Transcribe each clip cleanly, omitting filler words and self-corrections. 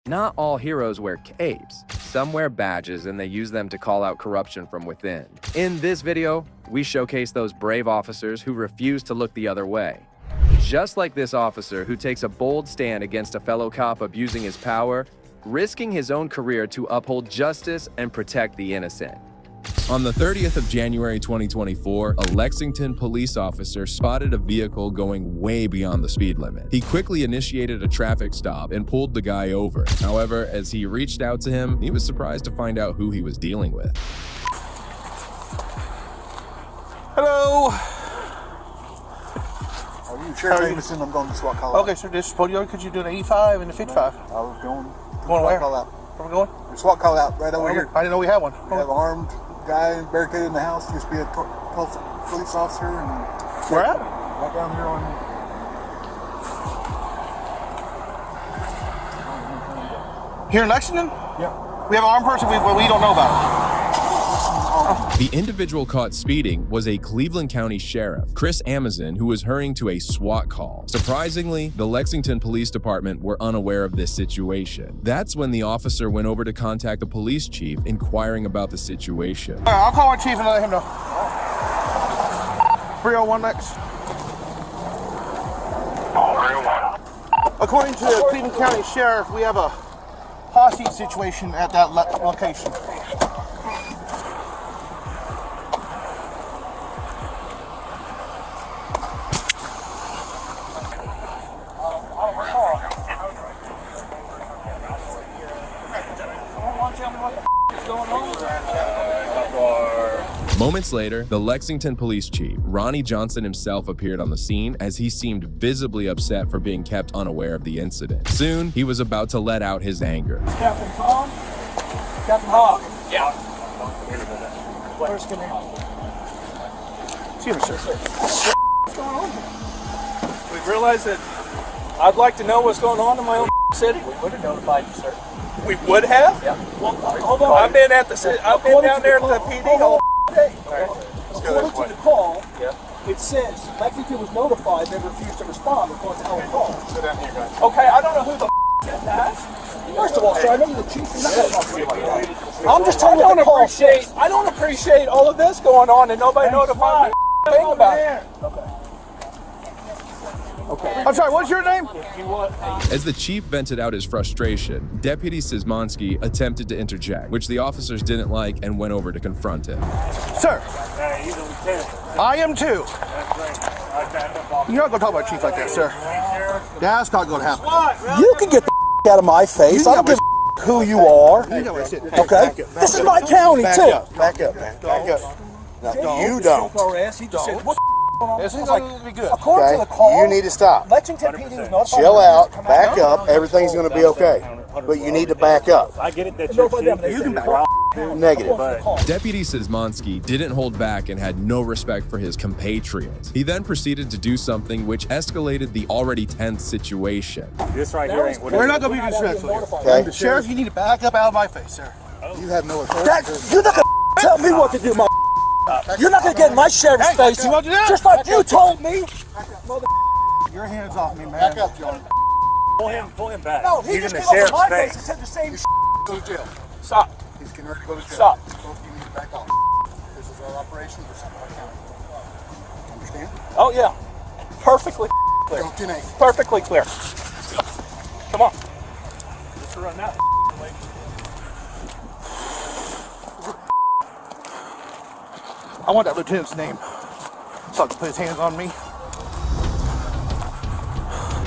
Not all heroes wear capes. Some wear badges and they use them to call out corruption from within. In this video, we showcase those brave officers who refuse to look the other way. Just like this officer who takes a bold stand against a fellow cop abusing his power, risking his own career to uphold justice and protect the innocent. On the 30th of January 2024, a Lexington police officer spotted a vehicle going way beyond the speed limit. He quickly initiated a traffic stop and pulled the guy over. However, as he reached out to him, he was surprised to find out who he was dealing with. Hello. Are you sure Jameson? I'm going to SWAT call out. Okay, sir, this is Podiola. Could you do an 85 and a 55? I was going where? call out. Where we going? The SWAT call out right over here. I didn't know we had one. We have an armed guy barricaded in the house. Used to be a police officer. And Where at? right down here on. Here in Lexington? Yeah. We have an armed person we don't know about. The individual caught speeding was a Cleveland County Sheriff, Chris Amazon, who was hurrying to a SWAT call. Surprisingly, the Lexington Police Department were unaware of this situation. That's when the officer went over to contact the police chief, inquiring about the situation. All right, I'll call our chief and let him know. 301 next. 301. According to the Cleveland County Sheriff, we have a hostage situation at that location. Moments later, the Lexington police chief, Ronnie Johnson himself, appeared on the scene as he seemed visibly upset for being kept unaware of the incident. Soon, he was about to let out his anger. Captain Tom? Captain Hawk? Yeah. Where's come in? Excuse me, sir. What's going on here? We realized that I'd like to know what's going on in my own city. We would have notified you, sir. We would have? Yeah. Well, hold on. I've been down there at the PD all day. According to the call, it says Lexington was notified, they refused to respond according to our call. Sit down here, guys. Okay, I don't know who the said that. First of all, sir, I know you're the chief. You're not going to talk to me like that. I'm just telling you what the call says. I don't appreciate all of this going on and nobody notified me thing about it. Okay. I'm sorry, what's your name? As the chief vented out his frustration, Deputy Szymanski attempted to interject, which the officers didn't like and went over to confront him. Sir, I am too. You're not going to talk about chief like that, sir. That's not going to happen. You can get the out of my face. I don't give a who you are. Okay? This is my county, too. Back up, man. Back up. No, you don't. This is going to be good. According to the call, You need to stop. Lexington PD was notified. Chill out. Back up. Everything's going to be okay. But you need to back up. I get it that you're You can back up. Negative. Deputy Szymanski didn't hold back and had no respect for his compatriots. He then proceeded to do something which escalated the already tense situation. This right here ain't what We're not going to be disrespectful here. Okay? Sheriff, you need to back up out of my face, sir. You have no authority. You're not going to tell me what to do, my. You're not going to get in my sheriff's face. you want to do that? Just like you told me. Your hands off me, man. Back up, John. Pull him back. No, he He's just in the came up to my sheriff's face and face. said the same Go to jail. Stop. He's getting ready to go to jail. Stop. Both of you need to back off. This is our operation. This is our county. Understand? Oh, yeah. Perfectly clear. Go to name. Perfectly clear. Come on. Let's run now. I want that lieutenant's name so I can put his hands on me.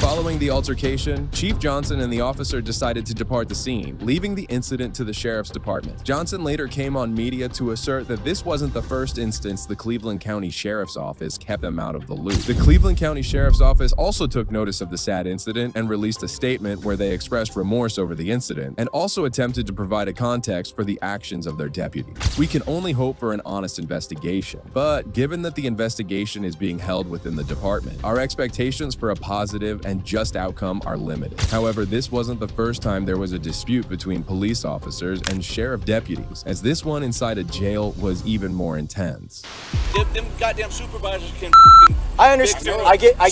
Following the altercation, Chief Johnson and the officer decided to depart the scene, leaving the incident to the sheriff's department. Johnson later came on media to assert that this wasn't the first instance the Cleveland County Sheriff's Office kept them out of the loop. The Cleveland County Sheriff's Office also took notice of the sad incident and released a statement where they expressed remorse over the incident and also attempted to provide a context for the actions of their deputy. We can only hope for an honest investigation, but given that the investigation is being held within the department, our expectations for a positive and just outcome are limited. However, this wasn't the first time there was a dispute between police officers and sheriff deputies, as this one inside a jail was even more intense. Them goddamn supervisors can I understand. I get that.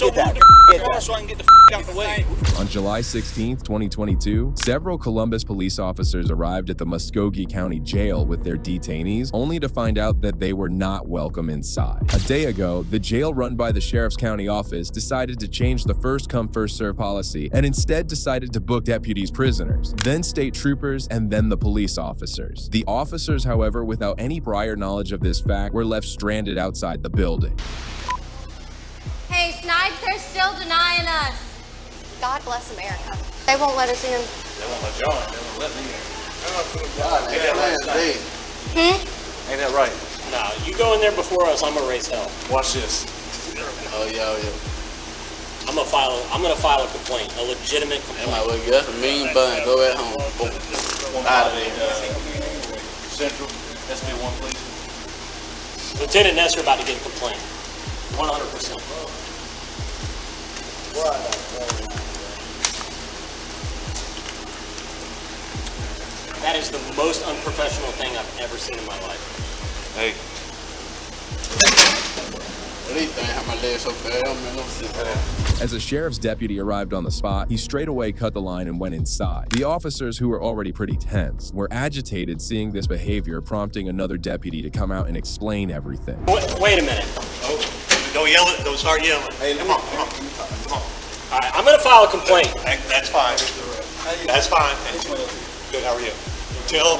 So I can get the out the way. On July 16, 2022, several Columbus police officers arrived at the Muskogee County Jail with their detainees, only to find out that they were not welcome inside. A day ago, the jail run by the Sheriff's County office decided to change the first-come, first-served policy and instead decided to book deputies prisoners, then state troopers, and then the police officers. The officers, however, without any prior knowledge of this fact, were left stranded outside the building. Hey, Snipes, they're still denying us. God bless America. They won't let us in. They won't let y'all in. They won't let me in. Ain't that right? Nah, you go in there before us, I'm gonna raise hell. Watch this. Oh yeah. I'm gonna file a complaint, a legitimate complaint. That's a mean bun. Go at home. Out of the Central SB1, please. Lieutenant Ness are about to get a complaint. 100%. That is the most unprofessional thing I've ever seen in my life. Hey. What do you think? How my legs so bad? As a sheriff's deputy arrived on the spot, he straight away cut the line and went inside. The officers, who were already pretty tense, were agitated seeing this behavior, prompting another deputy to come out and explain everything. Wait a minute. Oh, don't yell it. Don't start yelling. Hey, come on. All right, I'm gonna file a complaint. That's fine. That's fine. Good. How are you? Tell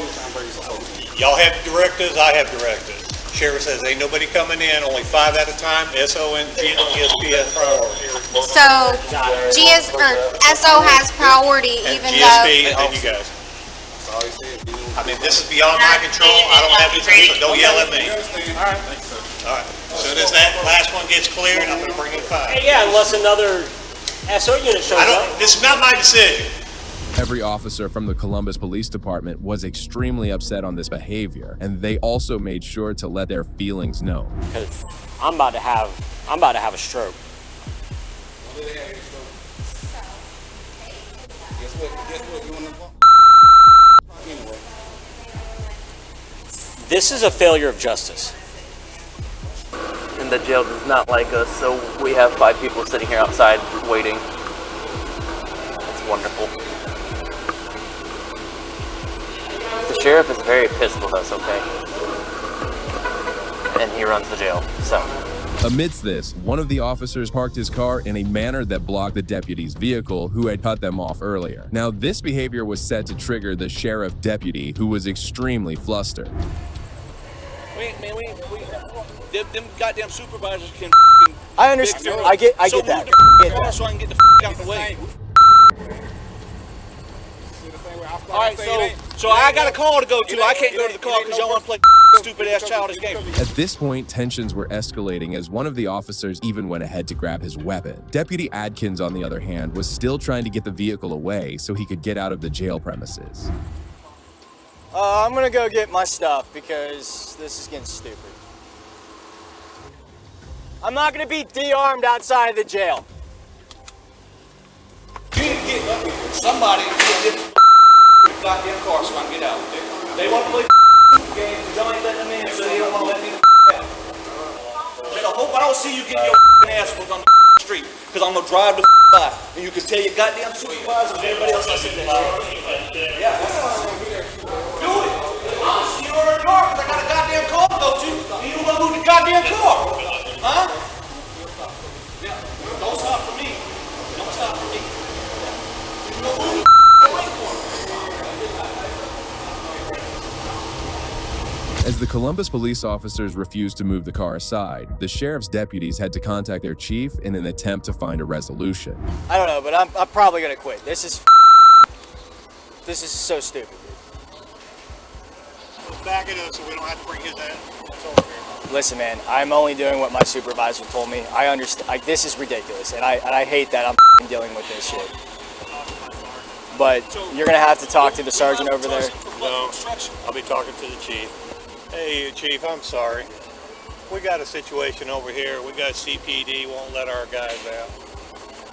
y'all have directives. I have directives. Sheriff says ain't nobody coming in. Only 5 at a time. SO and GSPS priority. So, SO has priority, even GSP though. and you guys. I mean, this is beyond my control. I don't have anything, so don't yell at me. All right. All right. As soon as that last one gets cleared, I'm going to bring in 5. Hey, yeah, unless another SO unit shows up. This is not my decision. Every officer from the Columbus Police Department was extremely upset on this behavior, and they also made sure to let their feelings known. Because I'm about to have a stroke. This is a failure of justice. And the jail does not like us, so we have 5 people sitting here outside waiting. It's wonderful. The sheriff is very pissed with us, okay? And he runs the jail, so. Amidst this, one of the officers parked his car in a manner that blocked the deputy's vehicle, who had cut them off earlier. Now, this behavior was set to trigger the sheriff deputy, who was extremely flustered. Them goddamn supervisors can. I understand. I get that. So I can get the out the way. All right, so I got a call to go to. I can't go to the call because y'all want to play stupid ass childish game. At this point, tensions were escalating as one of the officers even went ahead to grab his weapon. Deputy Adkins, on the other hand, was still trying to get the vehicle away so he could get out of the jail premises. I'm gonna go get my stuff because this is getting stupid. I'm not gonna be de-armed outside of the jail. You need to get up here. Somebody get this goddamn car so I can get out. They want to play games, but y'all ain't letting them in, so they don't want to let me out. I hope I don't see you get your ass whooped on the street, because I'm gonna drive the by, and you can tell your goddamn supervisor and everybody else that's in there. Yeah, that's what I'm gonna do. Do it. Honestly, you're in the car because I got a goddamn car to go to, and you don't want to move the goddamn car. Huh? Yeah. Don't stop for me. Don't stop for me. As the Columbus police officers refused to move the car aside, the sheriff's deputies had to contact their chief in an attempt to find a resolution. I don't know, but I'm probably gonna quit. This is so stupid. Back it up so we don't have to bring his ass. Listen, man, I'm only doing what my supervisor told me. I understand. This is ridiculous, and I hate that I'm dealing with this shit. But you're gonna have to talk to the sergeant over there. No, I'll be talking to the chief. Hey, Chief, I'm sorry. We got a situation over here. We got CPD won't let our guys out,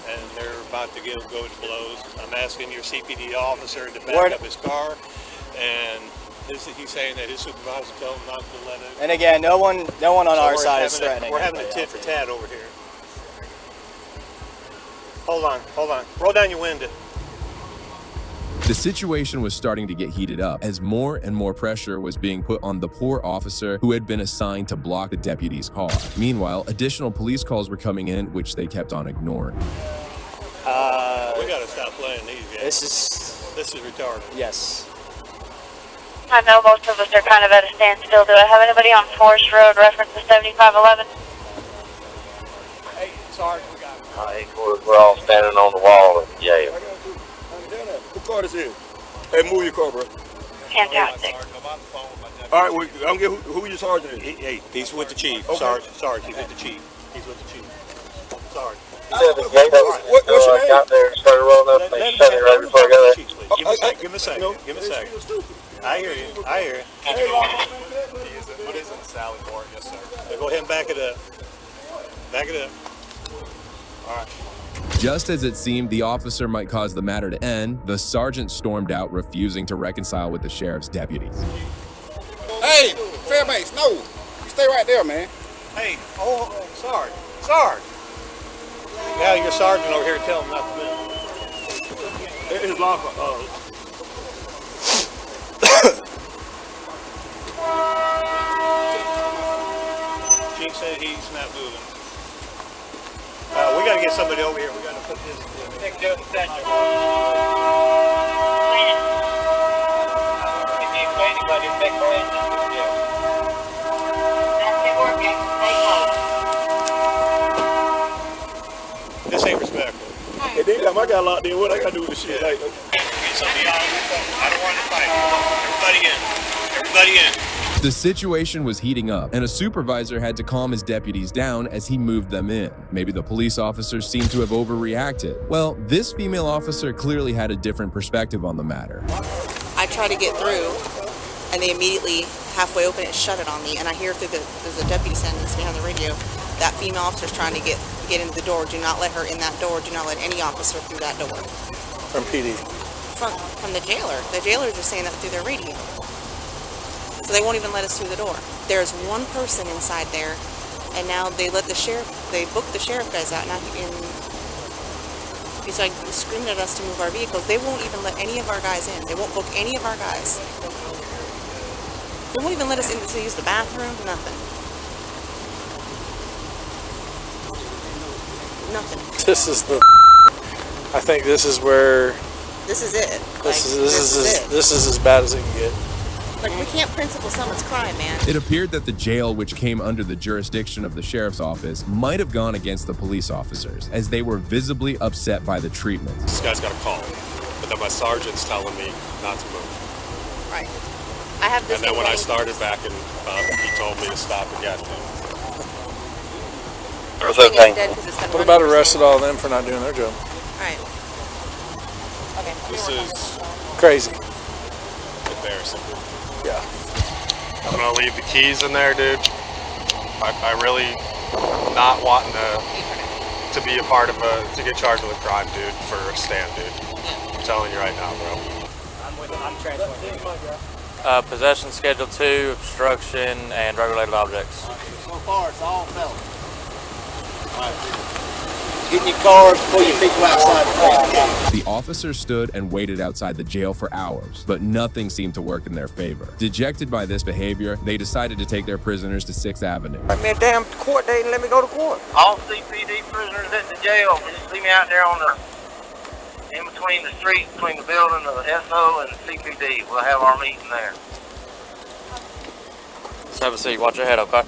and they're about to go to blows. I'm asking your CPD officer to back up his car, and he's saying that his supervisor told him not to let it. And again, no one on our side is threatening. We're having a tit for tat over here. Hold on. Roll down your window. The situation was starting to get heated up as more and more pressure was being put on the poor officer who had been assigned to block the deputy's car. Meanwhile, additional police calls were coming in, which they kept on ignoring. We gotta stop playing these games. This is retarded. Yes. I know most of us are kind of at a standstill. Do I have anybody on Forest Road reference to 7511? Hey, Sergeant, we got it. We're all standing on the wall at the jail. What car is it? Hey, move your car, bro. Fantastic. All right, well, I'm getting who your sergeant is. Hey, he's with the chief. Okay. Sarge, he's with the chief. Sorry. What's your name? Got there and started rolling up. They shut me right before I got there. Give me a second. I hear you. What is it, Sally Moore? Yes, sir. Go ahead and back it up. All right. Just as it seemed the officer might cause the matter to end, the sergeant stormed out, refusing to reconcile with the sheriff's deputies. Hey, Fairbanks, no. You stay right there, man. Hey, Sarge. Yeah, your sergeant over here telling him not to move. His lock. Chief said he's not moving. We got to get somebody over here. We got to put this This ain't respectful. Hey, they got my guy locked in. What I got to do with this shit? Like, I don't want to fight. Everybody in. The situation was heating up, and a supervisor had to calm his deputies down as he moved them in. Maybe the police officers seemed to have overreacted. Well, this female officer clearly had a different perspective on the matter. I try to get through, and they immediately, halfway open it, shut it on me, and I hear through there's a deputy saying this behind the radio, that female officer's trying to get into the door. Do not let her in that door. Do not let any officer through that door. from PD. From the jailer. The jailers are saying that through their radio. So they won't even let us through the door. There's one person inside there, and now they booked the sheriff guys out. Now he's like screaming at us to move our vehicles. They won't even let any of our guys in. They won't book any of our guys. They won't even let us in to use the bathroom, nothing. Nothing. I think this is where... This is it. This is as bad as it can get. Like, we can't principle someone's crime, man. It appeared that the jail, which came under the jurisdiction of the sheriff's office, might have gone against the police officers, as they were visibly upset by the treatment. This guy's got a call, but then my sergeant's telling me not to move. Right. I have this. And then when I started backing up, he told me to stop and get him. What about arrested all of them for not doing their job? Right. Okay. This is crazy. Embarrassing. Yeah. I'm gonna leave the keys in there, dude. I really not wanting to be a part of to get charged with a crime, dude, for a stand, dude. I'm telling you right now, bro. I'm transferring. Possession Schedule 2, obstruction, and drug-related objects. So far, it's all felons. Get in your car before you people outside. The officers stood and waited outside the jail for hours, but nothing seemed to work in their favor. Dejected by this behavior, they decided to take their prisoners to 6th Avenue. Let me a damn court date and let me go to court. All CPD prisoners at the jail, just see me out there in between the street, between the building of the SO and the CPD. We'll have our meeting there. Let's have a seat. Watch your head, okay?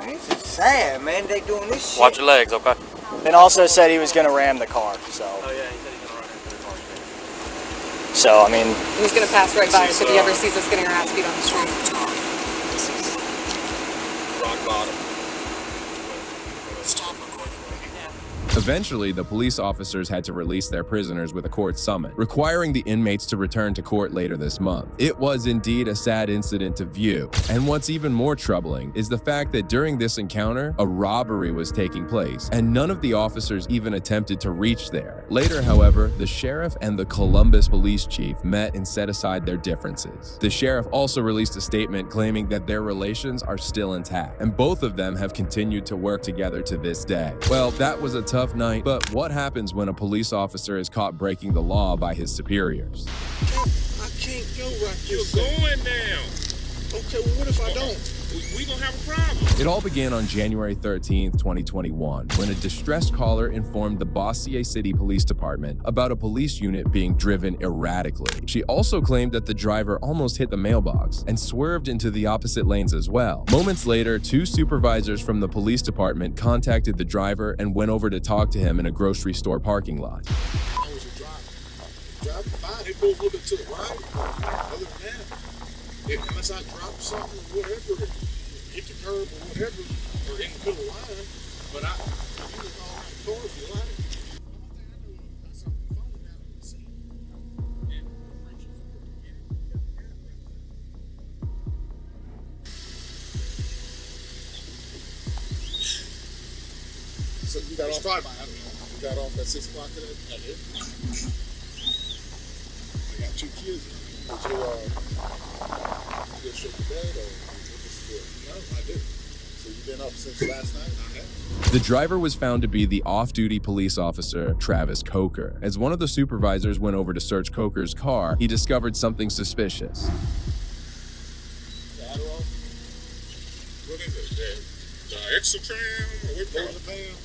This is sad, man. They doing this shit. Watch your legs, okay? And also said he was going to ram the car, so. Oh, yeah, he said he's going to run into the car. So, I mean. He's going to pass right by us if he ever sees us getting our ass beat on the street. This is rock bottom. Stop recording. Eventually, the police officers had to release their prisoners with a court summons, requiring the inmates to return to court later this month. It was indeed a sad incident to view, and what's even more troubling is the fact that during this encounter, a robbery was taking place, and none of the officers even attempted to reach there. Later, however, the sheriff and the Columbus police chief met and set aside their differences. The sheriff also released a statement claiming that their relations are still intact, and both of them have continued to work together to this day. Well, that was a tough tough night, but what happens when a police officer is caught breaking the law by his superiors? I can't go right this You're going now. Okay, well, what if I don't? We gonna have a problem. It all began on January 13th, 2021, when a distressed caller informed the Bossier City Police Department about a police unit being driven erratically. She also claimed that the driver almost hit the mailbox and swerved into the opposite lanes as well. Moments later, 2 supervisors from the police department contacted the driver and went over to talk to him in a grocery store parking lot. I was a driver. Driving fine. It goes a little bit to the right. Other than that, unless I drop something or whatever, hit the curb or whatever, or in the middle of the line, but I can look all around the car if you like. So you got off Friday? You got off at 6 o'clock today? I did. I got 2 kids. Did you go straight to bed or just good? No, I did. So you've been up since last night? I have. The driver was found to be the off-duty police officer, Travis Coker. As one of the supervisors went over to search Coker's car, he discovered something suspicious. The Adderall? What is it? The Exotram? Or what Clozapam?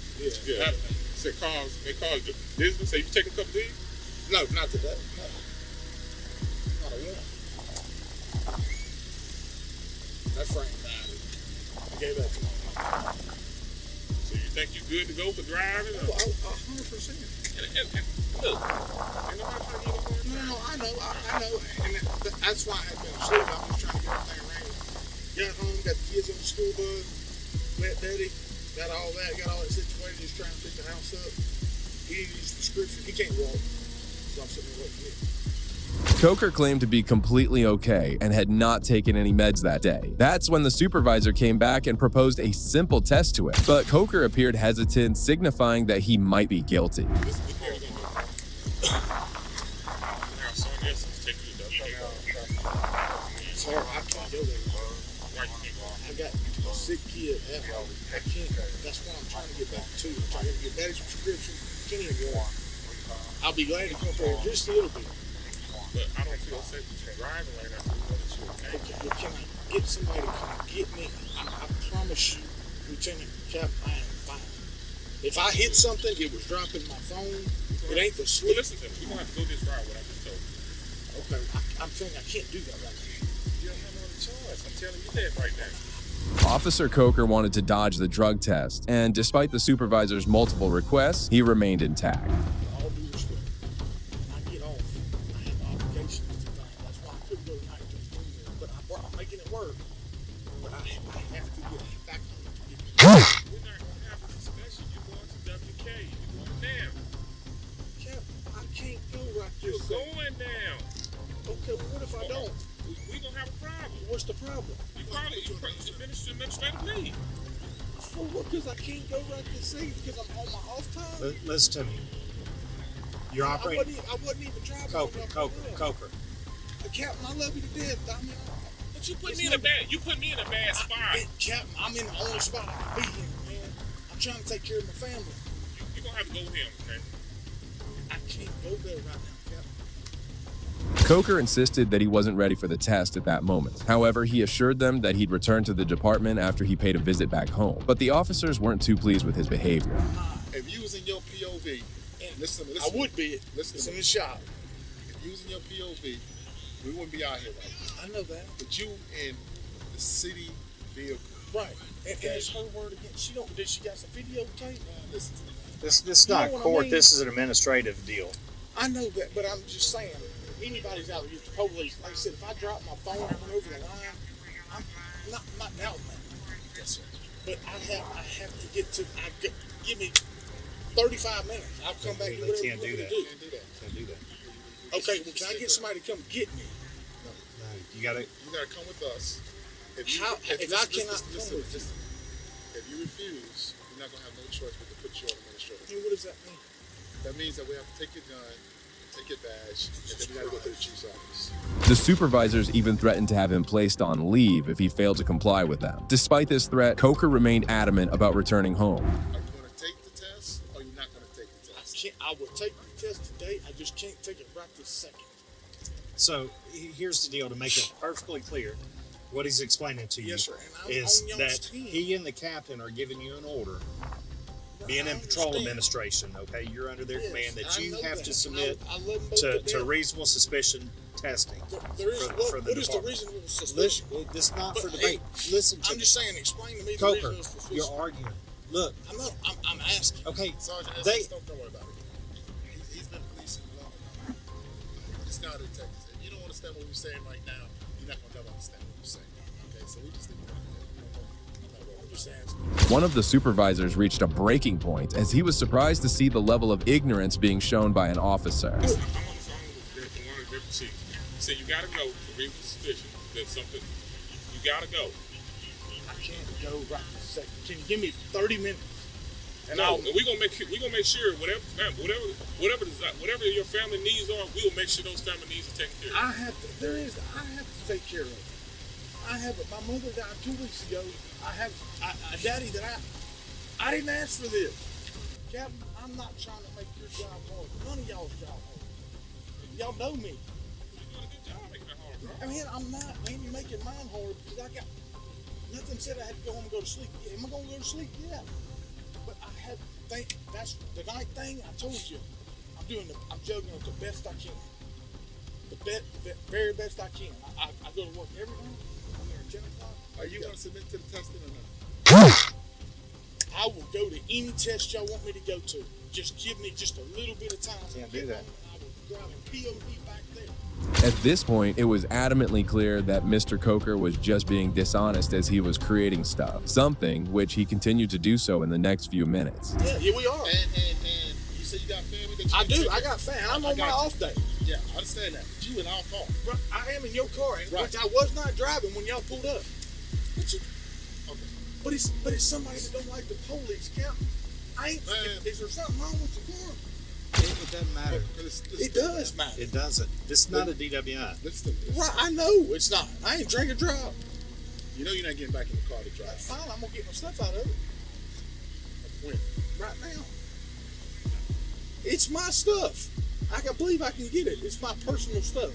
Yeah. They cause business. Say you take a couple of these? No, not today. No. Not a one. That frame died. I gave that to my mom. So you think you're good to go for driving? Oh, 100%. And look, ain't nobody trying to get up on No, I know. And that's why I had been asleep. I was trying to get everything arranged. Got home, got the kids on the school bus, met Daddy, got all that situated, just trying to pick the house up. He needs his prescription. He can't walk. So I'm sitting there waiting for him. Coker claimed to be completely okay and had not taken any meds that day. That's when the supervisor came back and proposed a simple test to him, but Coker appeared hesitant, signifying that he might be guilty. Sorry, I can't go there. I got a sick kid at home. I can't. That's why I'm trying to get back to you. I'm trying to get Daddy's prescription. Can't even walk. I'll be glad to come up there just a little bit. But I don't feel safe with you driving like that. Okay, well, can I get somebody to come get me? I promise you, Lieutenant Cap, I am fine. If I hit something, it was dropping my phone. It ain't the sleep. Well, listen to me. We're going to have to go this route, what I just told you. Okay, I'm saying I can't do that right now. You don't have no other choice. I'm telling you that right now. Officer Coker wanted to dodge the drug test, and despite the supervisor's multiple requests, he remained intact. All due respect, when I get off, I have obligations to things. That's why I couldn't go tonight to the room there. But I'm making it work. But I have to get back on it to get it. We're not going to have this discussion. You're going to WK. You're going down. Cap, I can't go right this You're going down. Okay, well, what if I don't? We're going to have a problem. What's the problem? You probably administrative leave. For what? Because I can't go right this second because I'm on my off time? Listen to me. You're operating. I wasn't even driving. Coker. Captain, I love you to death. I mean, but you put me in a bad spot. Captain, I'm in the only spot I can be in, man. I'm trying to take care of my family. You're going to have to go with him, okay? I can't go there right now, Captain. Coker insisted that he wasn't ready for the test at that moment. However, he assured them that he'd return to the department after he paid a visit back home. But the officers weren't too pleased with his behavior. If you was in your POV, and listen, I would be. Listen in the shop. If you was in your POV, we wouldn't be out here right now. I know that. But you in the city vehicle. Right. And it's her word again. She got some videotape. Listen to me. This is not court. This is an administrative deal. I know that, but I'm just saying. Anybody's out there, the police. Like I said, if I drop my phone and run over the line, I'm not doubting that. Yes, sir. But I have to get to. Give me 35 minutes. I'll come back to whatever you want me to do. Can't do that. Okay, well, can I get somebody to come get me? No, you gotta come with us. If you refuse, we're not gonna have no choice but to put you on administrative. Hey, what does that mean? That means that we have to take your gun, take your badge, and then we gotta go to the chief's office. The supervisors even threatened to have him placed on leave if he failed to comply with them. Despite this threat, Coker remained adamant about returning home. Are you gonna take the test, or are you not gonna I will take the test today. I just can't take it right this second. So here's the deal, to make it perfectly clear, what he's explaining to you Yes, sir. And I'm is on y'all's that team. he and the captain are giving you an order, being in patrol understand. administration, okay? You're under their Yes, command that I you know have that. to submit I love them both to death. reasonable suspicion testing. There is, for what is the department. reasonable suspicion? Listen, this is not for But, debate. Listen to I'm me. just saying, explain to me the Coker, reasonable suspicion. you're arguing. Look, I'm not. I'm asking. okay, Sergeant, they, don't worry about it. He's been policing a long time. This guy in Texas. If you don't understand what we're saying right now, you're not going to understand what we're saying. Okay, so we just think about it. I'm just asking. One of the supervisors reached a breaking point as he was surprised to see the level of ignorance being shown by an officer. I'm on the phone with one of the different chiefs. He said, you got to go for reasonable suspicion that something, you got to go. I can't go right this second. Can you give me 30 minutes? And we're gonna make sure whatever your family needs are, we'll make sure those family needs are taken care of. I have to take care of it. I have it. My mother died 2 weeks ago. I have a daddy that I didn't ask for this. Captain, I'm not trying to make your job hard. None of y'all's job hard. Y'all know me. You're doing a good job making it hard, bro. I mean, I'm not. I ain't making mine hard because I got nothing said I had to go home and go to sleep. Yeah, am I gonna go to sleep? Yeah. But I have to think that's the night thing. I told you, I'm juggling it the best I can. The very best I can. I go to work every day. I'm there at 10 o'clock. Are you going to submit to the testing or not? I will go to any test y'all want me to go to. Just give me just a little bit of time. Can't do that. I will drive a POV back there. At this point, it was adamantly clear that Mr. Coker was just being dishonest as he was creating stuff, something which he continued to do so in the next few minutes. Yeah, we are. And you say you got family that you I do. I got family. I'm on my off day. Yeah, I understand that. But you in our car. Right. I am in your car, which I was not driving when y'all pulled up. But it's somebody that don't like the police, Captain. Is there something wrong with the car? It doesn't matter. It does matter. It doesn't. This is not a DWI. Right, I know it's not. I ain't drink or drive. You know you're not getting back in the car to drive. That's fine. I'm gonna get my stuff out of it. When? Right now. It's my stuff. I can believe I can get it. It's my personal stuff.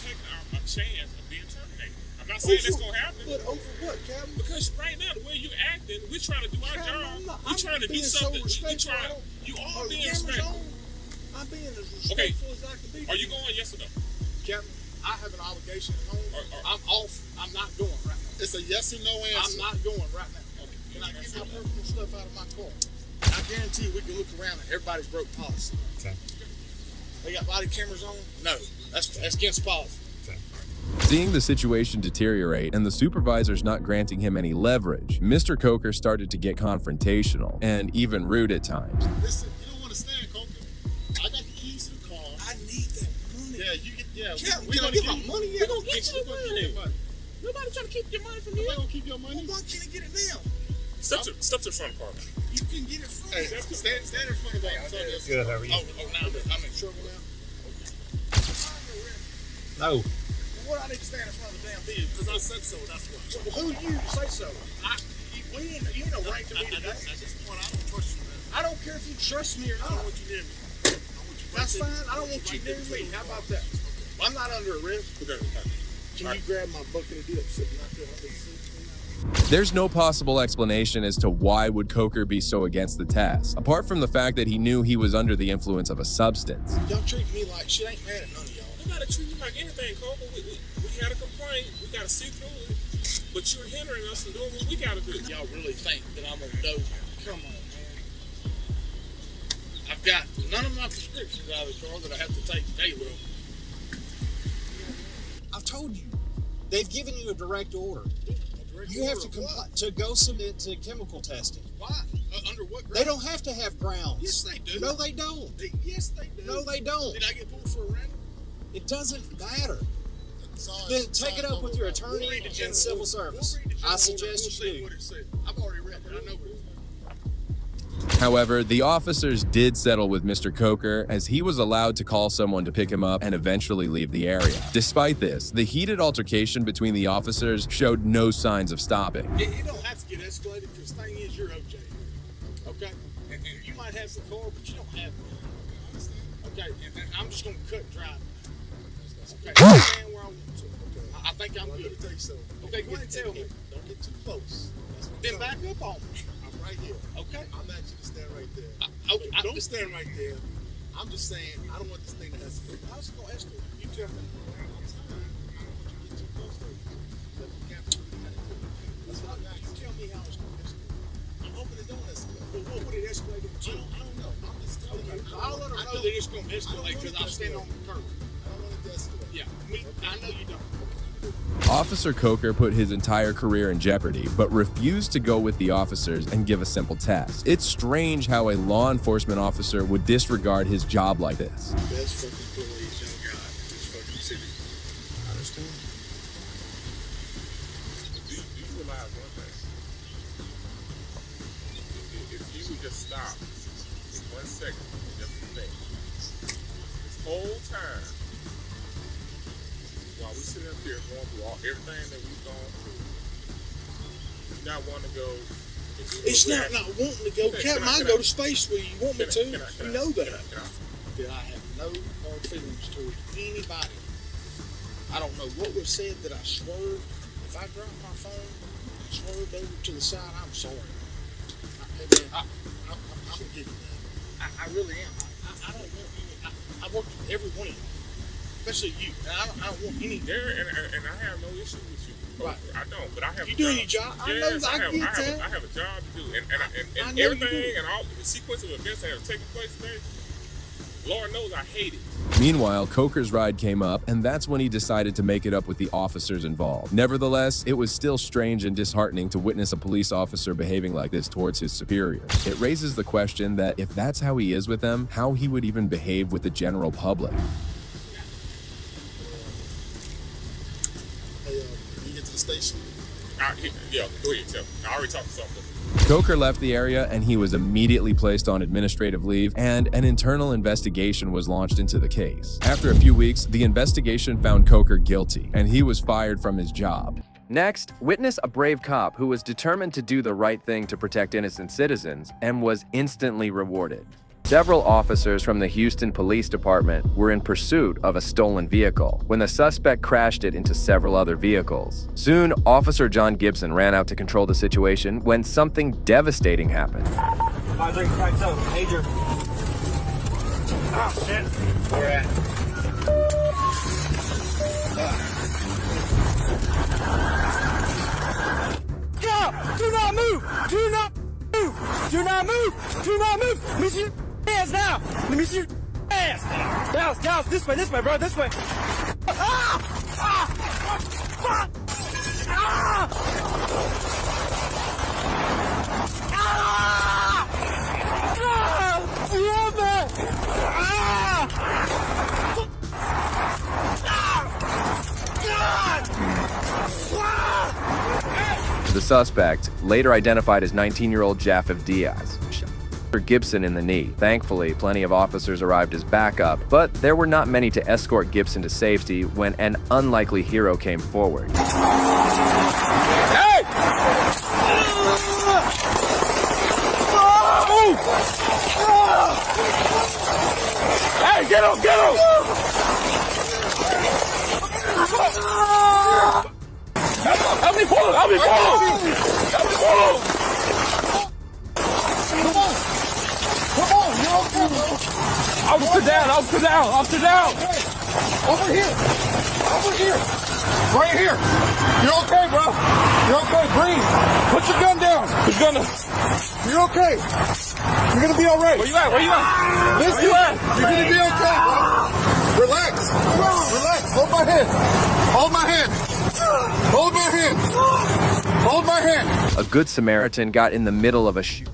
Take a chance of being terminated. I'm not saying it's gonna happen. But over what, Captain? Because right now, the way you're acting, we're trying to do our job. We're trying to do something. You all being respectful. I'm being as respectful as I can be. Are you going, yes or no? Captain, I have an obligation at home. I'm off. I'm not going right now. It's a yes or no answer. I'm not going right now. Okay. Can I get my personal stuff out of my car? I guarantee you we can look around and everybody's broke policy. Okay. They got body cameras on? No. That's against policy. Seeing the situation deteriorate and the supervisors not granting him any leverage, Mr. Coker started to get confrontational and even rude at times. Listen, you don't understand, Coker. I got the keys to the car. I need that money. Yeah, you get. Yeah, we're gonna get my money. We're gonna get you the money. Nobody trying to keep your money from you. Nobody gonna keep your money. Well, why can't I get it now? Step to the front, car. You can get it from. Hey, stand in front of us. Good. How are you? Oh, now I'm in trouble now. No. What I need to stand in front of the damn vehicle? Because I said so, that's why. So, who are you to say so? You ain't no right to me today. At this point, I don't trust you, man. I don't care if you trust me or not. I don't want you near me. That's fine. I don't want you near me. How about that? I'm not under arrest. Can you grab my bucket of dip sitting out there? There's no possible explanation as to why would Coker be so against the test, apart from the fact that he knew he was under the influence of a substance. Y'all treat me like shit. I ain't mad at none of y'all. We gotta treat you like anything, Coker. We had a complaint. We gotta see through it. But you're hindering us from doing what we gotta do. Y'all really think that I'm gonna do? Come on, man. I've got none of my prescriptions out of the car that I have to take daily. I've told you. They've given you a direct order. You have to go submit to chemical testing. Why? Under what grounds? They don't have to have grounds. Yes, they do. No, they don't. Yes, they do. No, they don't. Did I get pulled for a random? It doesn't matter. Then take it up with your attorney and civil service. I suggest you do. I've already read it. I know what it is. However, the officers did settle with Mr. Coker as he was allowed to call someone to pick him up and eventually leave the area. Despite this, the heated altercation between the officers showed no signs of stopping. It don't have to get escalated because the thing is you're OJ. Okay? And you might have the car, but you don't have me. Okay, and then I'm just gonna cut and drive. Okay, I stand where I want to. Okay. I think I'm good. Take some. Okay, go ahead and tell me. Don't get too close. Then back up on me. I'm right here. Okay. I'm actually to stand right there. Okay, don't stand right there. I'm just saying I don't want this thing to escalate. How's it gonna escalate? You tell me. I don't want you to get too close to it. That's what I'm asking. You tell me how it's gonna escalate. I'm hoping it don't escalate. But what would it escalate to? I don't know. I'm just telling you. I know that it's gonna escalate because I'm standing on the curb. I don't want it to escalate. Yeah, I know you don't. Officer Coker put his entire career in jeopardy, but refused to go with the officers and give a simple test. It's strange how a law enforcement officer would disregard his job like this. Best fucking police y'all got in this fucking city. I understand. Do you realize one thing? If you would just stop in 1 second and just think, this whole time, while we sit up here going through everything that we've gone through, you not want to go. It's not wanting to go. Captain, I go to space with you. You want me to? You know that. That I have no hard feelings towards anybody. I don't know what was said that I swerved. If I dropped my phone, swerved over to the side, I'm sorry. I'm forgiving that. I really am. I don't want any. I worked with every one of you. Especially you. And I don't want any. And I have no issue with you. Right. I don't, but I have. You doing your job? Yes, I have a job to do, and everything and all the sequence of events that have taken place today. Lord knows I hate it. Meanwhile, Coker's ride came up, and that's when he decided to make it up with the officers involved. Nevertheless, it was still strange and disheartening to witness a police officer behaving like this towards his superiors. It raises the question that if that's how he is with them, how he would even behave with the general public. You get to the station? Yeah, go ahead, tell me. I already talked to something. Coker left the area and he was immediately placed on administrative leave, and an internal investigation was launched into the case. After a few weeks, the investigation found Coker guilty and he was fired from his job. Next, witness a brave cop who was determined to do the right thing to protect innocent citizens and was instantly rewarded. Several officers from the Houston Police Department were in pursuit of a stolen vehicle when the suspect crashed it into several other vehicles. Soon, Officer John Gibson ran out to control the situation when something devastating happened. 5357, major. Oh, shit. Where at? Stop! Do not move! Do not move! Do not move! Do not move! Let me see your hands now! Let me see your hands! Down, this way, bro, this way! Ah! Ah! Fuck! Ah! Ah! Ah! You have that! Ah! Ah! God! The suspect, later identified as 19-year-old Japheth Diaz, shot Gibson in the knee. Thankfully, plenty of officers arrived as backup, but there were not many to escort Gibson to safety when an unlikely hero came forward. Hey! Hey, get him! Help me pull! Come on, you're okay, bro. I'll sit down. Over here. Right here. You're okay, bro. You're okay, breathe. Put your gun down. You're okay. You're gonna be alright. Where you at? Listen, you're gonna be okay, bro. Relax. Hold my hand. A good Samaritan got in the middle of a shoot,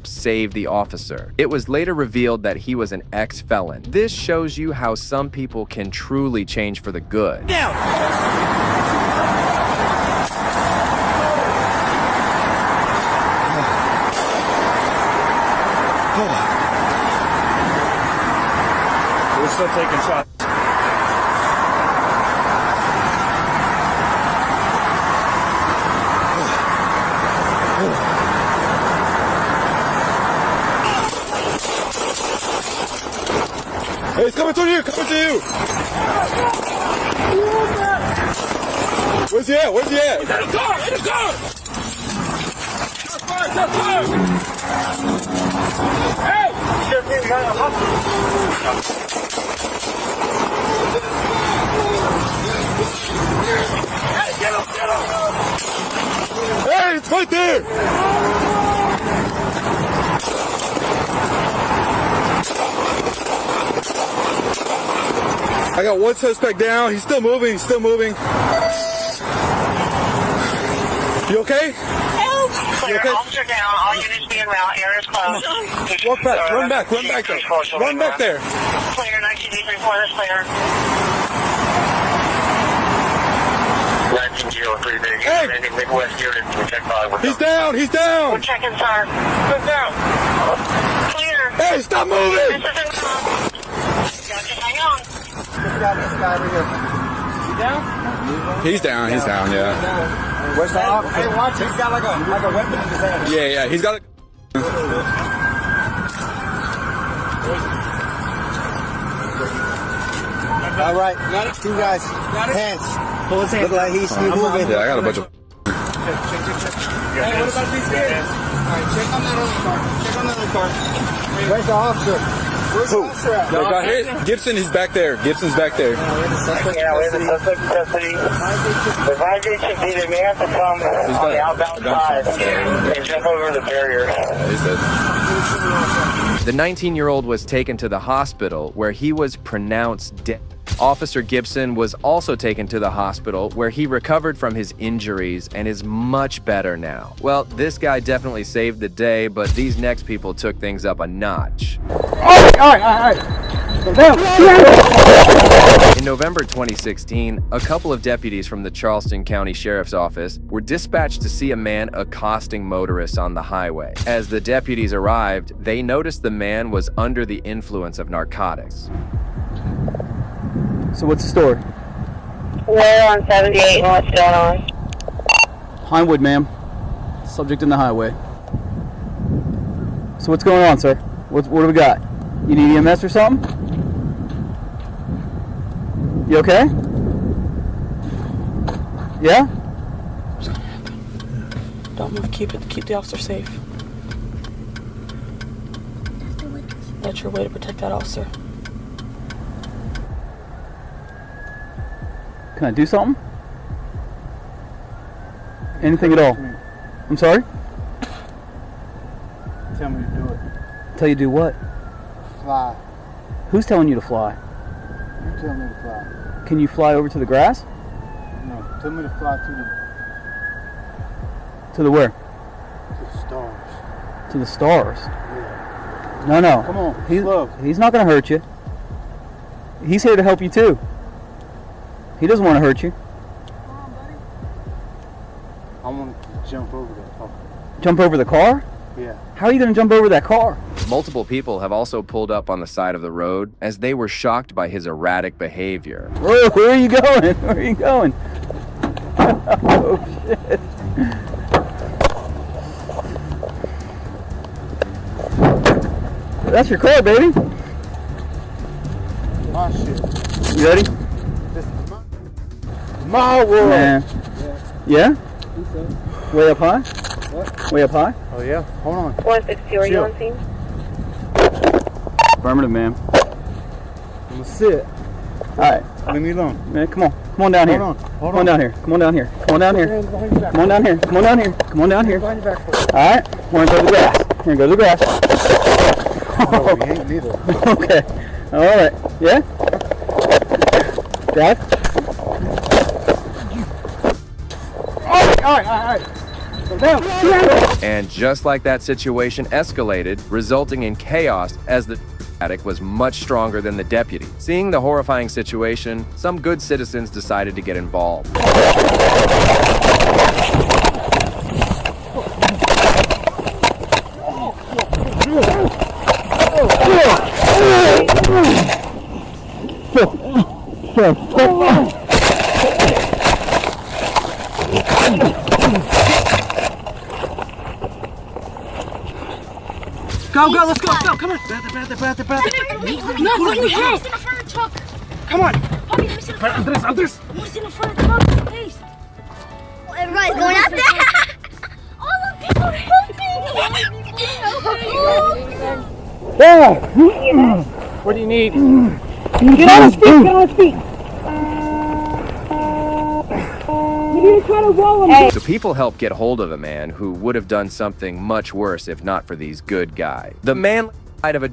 saved the officer. It was later revealed that he was an ex-felon. This shows you how some people can truly change for the good. Down. We're still taking shots. coming to you! Coming to you! Where's he at? Where's he at? He's in the car! In the car! Stop fire! Hey! Get him! Hey, it's right there! I got one suspect down. He's still moving. He's still moving. You okay? Help! Clear, okay? officer down. All units be en route. Area's closed. Walk back. Run back. Run back there. Run back there. Clear. 19D34 is clear. 1903 there. Hey! Midwest unit to check 5. He's down. He's down. We're checking, sir. He's down. Clear. Hey, stop moving. This is en route. Gotcha. Hang on. He's down. He's down. Yeah. Where's the officer? Hey, watch. He's got like a weapon in his hand. Yeah. He's got a. All right. Two guys. Hands. Pull his hands. Look like he's still moving. Yeah, I got a bunch of. Hey, what about these kids? All right, check on that other car. Check on the other car. Where's the officer? Where's the officer at? They got hit. Gibson is back there. Gibson's back there. Yeah, we have the suspect in custody. The violation either may have to come on the outbound side and jump over the barrier. The 19-year-old was taken to the hospital where he was pronounced dead. Officer Gibson was also taken to the hospital where he recovered from his injuries and is much better now. Well, this guy definitely saved the day, but these next people took things up a notch. All right. In November 2016, a couple of deputies from the Charleston County Sheriff's Office were dispatched to see a man accosting motorists on the highway. As the deputies arrived, they noticed the man was under the influence of narcotics. So what's the story? We're on 78. What's going on? Pinewood, ma'am. Subject in the highway. So what's going on, sir? What do we got? You need EMS or something? You okay? Yeah? Don't move. Keep the officer safe. That's your way to protect that officer. Can I do something? Anything at all? I'm sorry? Tell me to do it. Tell you to do what? Fly. Who's telling you to fly? You tell me to fly. Can you fly over to the grass? No, tell me to fly To the where? to the stars. To the stars. Yeah. No. Come on, He's not going to hurt you. He's here to help you too. He doesn't want to hurt you. I want to jump over that car. Jump over the car? Yeah. How are you going to jump over that car? Multiple people have also pulled up on the side of the road as they were shocked by his erratic behavior. Where are you going? Where are you going? Oh, shit. That's your car, baby. My shit. You ready? This is my world. Man. Yeah? Way up high? What? Way up high? Oh, yeah. Hold on. 160, are you on scene? Affirmative, ma'am. I'm going to sit. Alright. Leave me alone. Man, come on. Come on down here. Hold Come on down here. Come on down here. Come on down here. Come on down here. Come on down here. Come on down here. Alright. We're going to go to the grass. We're going to go to the grass. Oh, we ain't neither. Okay. Alright. Yeah? Dad? Alright. And just like that situation escalated, resulting in chaos as the addict was much stronger than the deputy. Seeing the horrifying situation, some good citizens decided to get involved. Go, let's go, come on. No, let me help. Come on. Papi, let me see the front. Andres, Andres. I want to see the front. Come on, please. Everybody's going out there. All the people helping. Yeah. What do you need? Get on his feet. Get on his feet. You need to try to roll him. The people helped get hold of a man who would have done something much worse if not for these good guys. The man died of a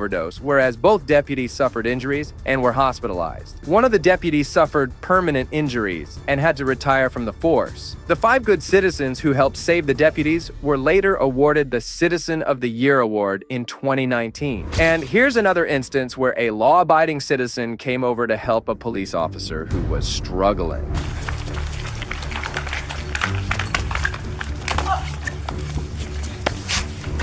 overdose, whereas both deputies suffered injuries and were hospitalized. One of the deputies suffered permanent injuries and had to retire from the force. The 5 good citizens who helped save the deputies were later awarded the Citizen of the Year award in 2019. And here's another instance where a law-abiding citizen came over to help a police officer who was struggling.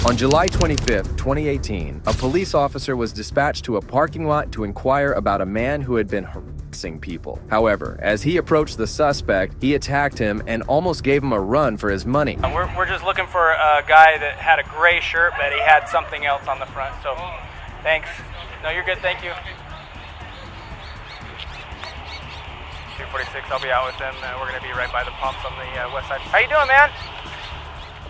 On July 25th, 2018, a police officer was dispatched to a parking lot to inquire about a man who had been harassing people. However, as he approached the suspect, he attacked him and almost gave him a run for his money. We're just looking for a guy that had a gray shirt, but he had something else on the front, so thanks. No, you're good, thank you. 246, I'll be out with them. We're gonna be right by the pumps on the west side. How you doing, man?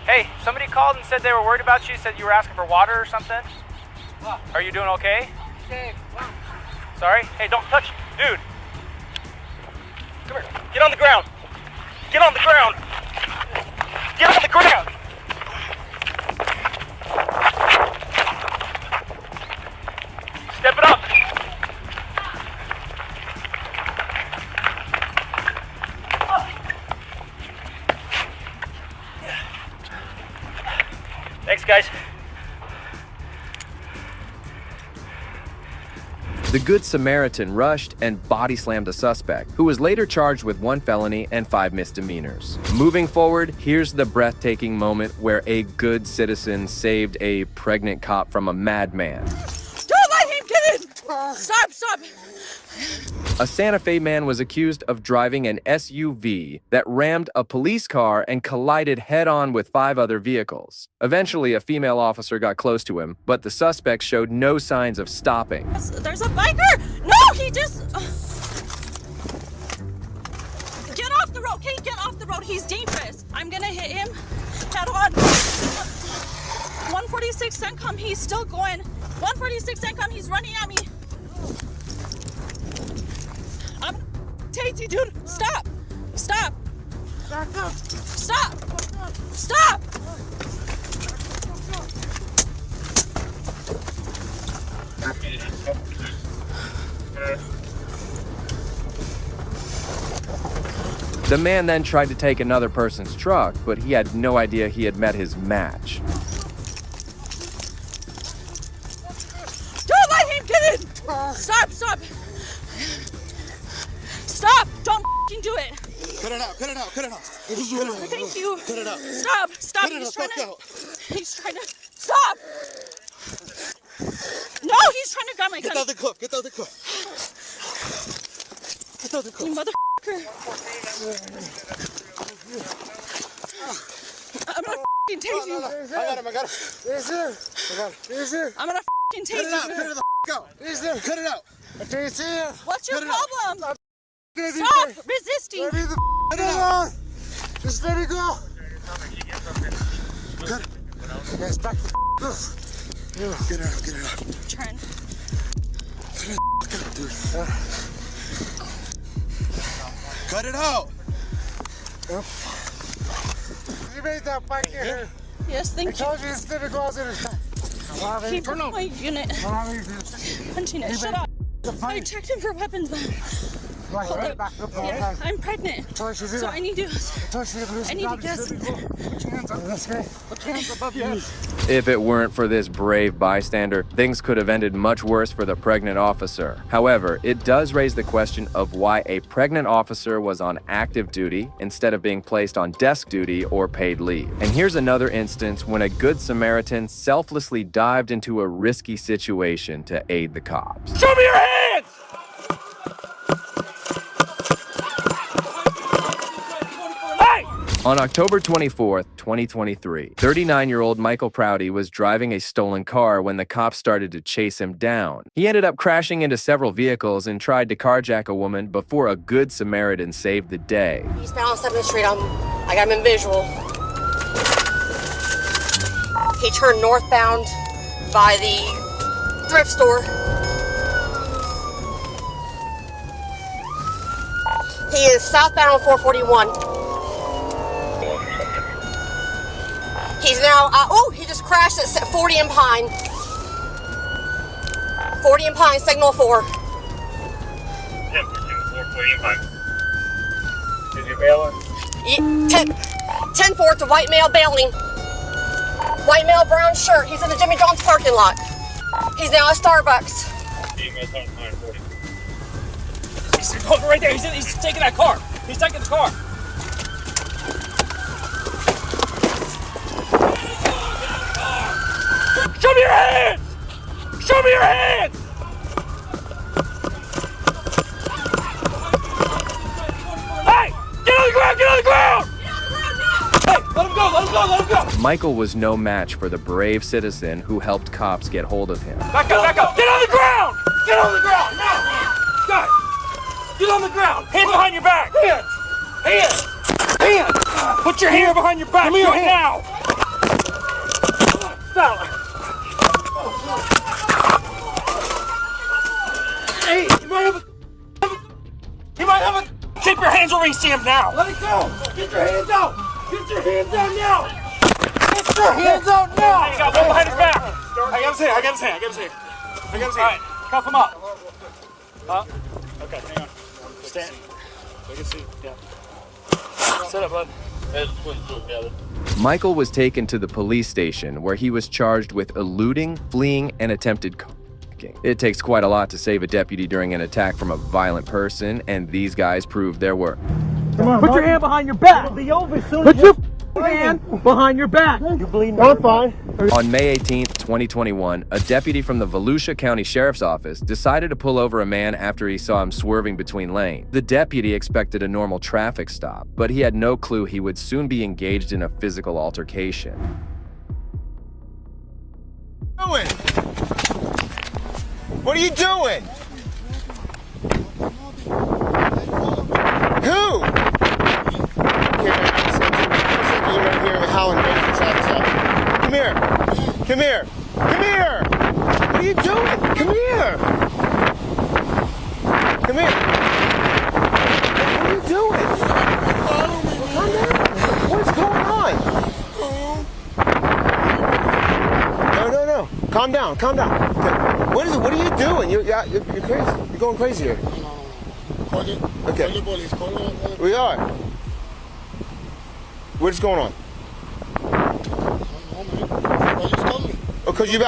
Hey, somebody called and said they were worried about you, said you were asking for water or something. Are you doing okay? Sorry? Hey, don't touch, dude. Come here, get on the ground. Get on the ground. Get on the ground. Step it up. Thanks, guys. The Good Samaritan rushed and body slammed the suspect, who was later charged with 1 felony and 5 misdemeanors. Moving forward, here's the breathtaking moment where a good citizen saved a pregnant cop from a madman. Don't let him get in! Stop, stop! A Santa Fe man was accused of driving an SUV that rammed a police car and collided head-on with 5 other vehicles. Eventually, a female officer got close to him, but the suspect showed no signs of stopping. There's a biker! No, he just... Get off the road, Kate, get off the road. He's dangerous. I'm gonna hit him head on. 146 CENTCOM, he's still going. 146 CENTCOM, he's running at me. I'm gonna tase you, dude. Stop. Stop. Stop. Stop. The man then tried to take another person's truck, but he had no idea he had met his match. Don't let him get in! Stop, stop! Stop! Don't f***ing do it! Cut it out, cut it out, cut it out. Thank you. Cut it out. Stop, stop. Cut it the fuck out. He's trying to, stop! No, he's trying to grab my gun. Get the other cuff, get the other cuff. Get the other cuff. You motherfucker. I'm gonna f***ing tase you. I got him, I got him. There's him. I got him. There's him. I'm gonna f***ing tase you. Cut it the f*** out. There's him. Cut it out. I can't see him. What's your problem? Baby, stop resisting. Let me the f*** out. Just let me go. Cut it. Guys, back the f*** up. Get it out, get it out. Turn. Cut it the f*** out, dude. Cut it out. You made that back here. Yes, thank you. I told you it's gonna go out in Keep my unit. Punching it. Shut up. I checked him for weapons, but hold up. Yeah, I'm pregnant. So I need to get If it weren't for this brave bystander, things could have ended much worse for the pregnant officer. However, it does raise the question of why a pregnant officer was on active duty instead of being placed on desk duty or paid leave. And here's another instance when a Good Samaritan selflessly dived into a risky situation to aid the cops. Show me your hands! On October 24th, 2023, 39-year-old Michael Prouty was driving a stolen car when the cops started to chase him down. He ended up crashing into several vehicles and tried to carjack a woman before a good Samaritan saved the day. Eastbound on 7th Street, I got him in visual. He turned northbound by the thrift store. He is southbound on 441. He's now, he just crashed at 40 and Pine. 40 and Pine, signal 4. Yeah, signal 4, 40 and Pine. Is your bailer? 10-4, it's a white male bailing. White male, brown shirt. He's in the Jimmy John's parking lot. He's now at Starbucks. He's right there. He's taking that car. He's taking the car. Show me your hands! Show me your hands! Hey! Get on the ground! Get on the ground! Hey! Let him go! Let him go! Let him go! Michael was no match for the brave citizen who helped cops get hold of him. Back up! Back up! Get on the ground! Get on the ground! Now! Guys! Get on the ground! Hands behind your back! Hands! Hands! Hands! Put your hand behind your back! Give me your hand now! Stop! Hey, you might have a... Keep your hands where we see him now. Let it go. Get your hands out. Get your hands out now. Get your hands out now. Hey, you got one behind his back. I got his hand. I got his hand. I got his hand. I got his hand. All right, cuff him up. Okay, hang on. Stand. Take a seat. Yeah. Sit up, bud. Michael was taken to the police station where he was charged with eluding, fleeing, and attempted carjacking. It takes quite a lot to save a deputy during an attack from a violent person, and these guys proved their worth. Come on, put your hand behind your back. It'll be over soon. Put your hand behind your back. You bleeding? I'm fine. On May 18th, 2021, a deputy from the Volusia County Sheriff's Office decided to pull over a man after he saw him swerving between lanes. The deputy expected a normal traffic stop, but he had no clue he would soon be engaged in a physical altercation. What are you doing? Who? Come here. Come here. Come here. What are you doing? Come here. Come here. What are you doing? Calm down. What's going on? No. Calm down. Calm down. What is it? What are you doing? You're crazy. You're going crazy here. Okay. We are. What's going on? Because you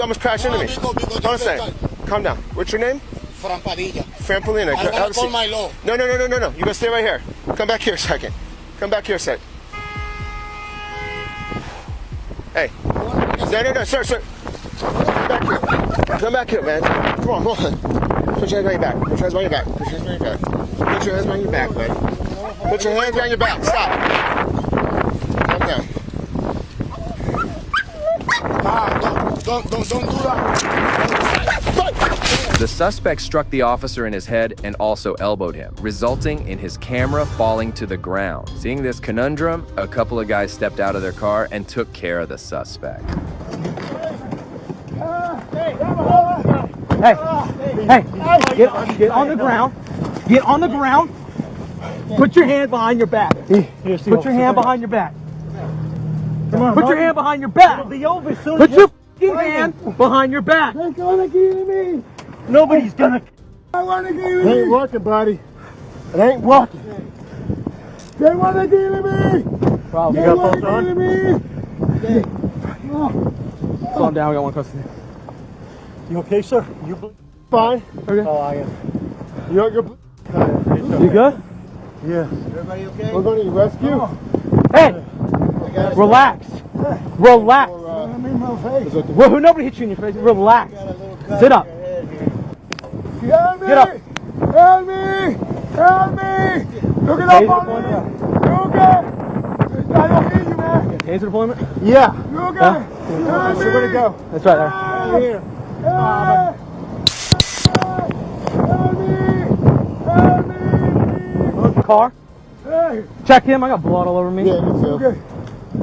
almost crashed into me. Hold on a second. Calm down. What's your name? Frampadilla. Frampadilla. I gotta call my law. No. You gotta stay right here. Come back here a second. Come back here a second. Hey. No, sir. Come back here, man. Come on. Put your hands behind your back. Put your hands behind your back. Put your hands behind your back, buddy. Put your hands behind your back. Stop. Calm down. Don't do that. The suspect struck the officer in his head and also elbowed him, resulting in his camera falling to the ground. Seeing this conundrum, a couple of guys stepped out of their car and took care of the suspect. Hey, get on the ground. Get on the ground. Put your hand behind your back. Put your hand behind your back. Put your hand behind your back. It'll be over soon. Put your hand behind your back. They're gonna kill me. Nobody's gonna. I wanna kill me. It ain't working, buddy. It ain't working. They wanna kill me. They wanna kill me. Calm down. We got one custody. You okay, sir? You fine? Okay. Oh, I am. You're You good? Yeah. Everybody okay? We're going to rescue. Hey, relax. Relax. Well, nobody hit you in your face. Relax. Sit up. Help me! Get up. Help me! Help me! Look it up on me! You okay? I don't hear you, man. Taser deployment? Yeah. You okay? Yeah. Where'd it go? That's right there. Right here. Help me! Car? Hey! Check him. I got blood all over me. Yeah, me too. Okay.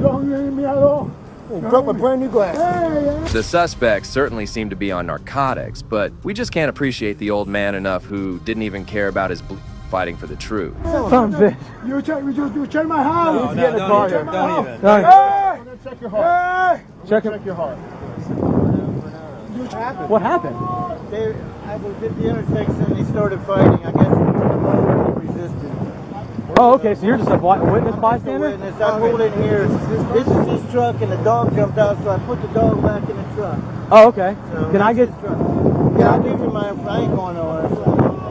Don't hear me at all. Broke my brand new glass. Hey! The suspects certainly seem to be on narcotics, but we just can't appreciate the old man enough who didn't even care about his fighting for the truth. Son of a bitch. You check my house. No, don't even. Don't even. Hey! Check your heart. Hey! Check your heart. What happened? I was at the intersection and he started fighting. I guess he resisted. Oh, okay, so you're just a witness bystander? I pulled in here. This is his truck and the dog jumped out, so I put the dog back in the truck. Oh, okay. So Can I get... Yeah, I'll give you my... I ain't going nowhere.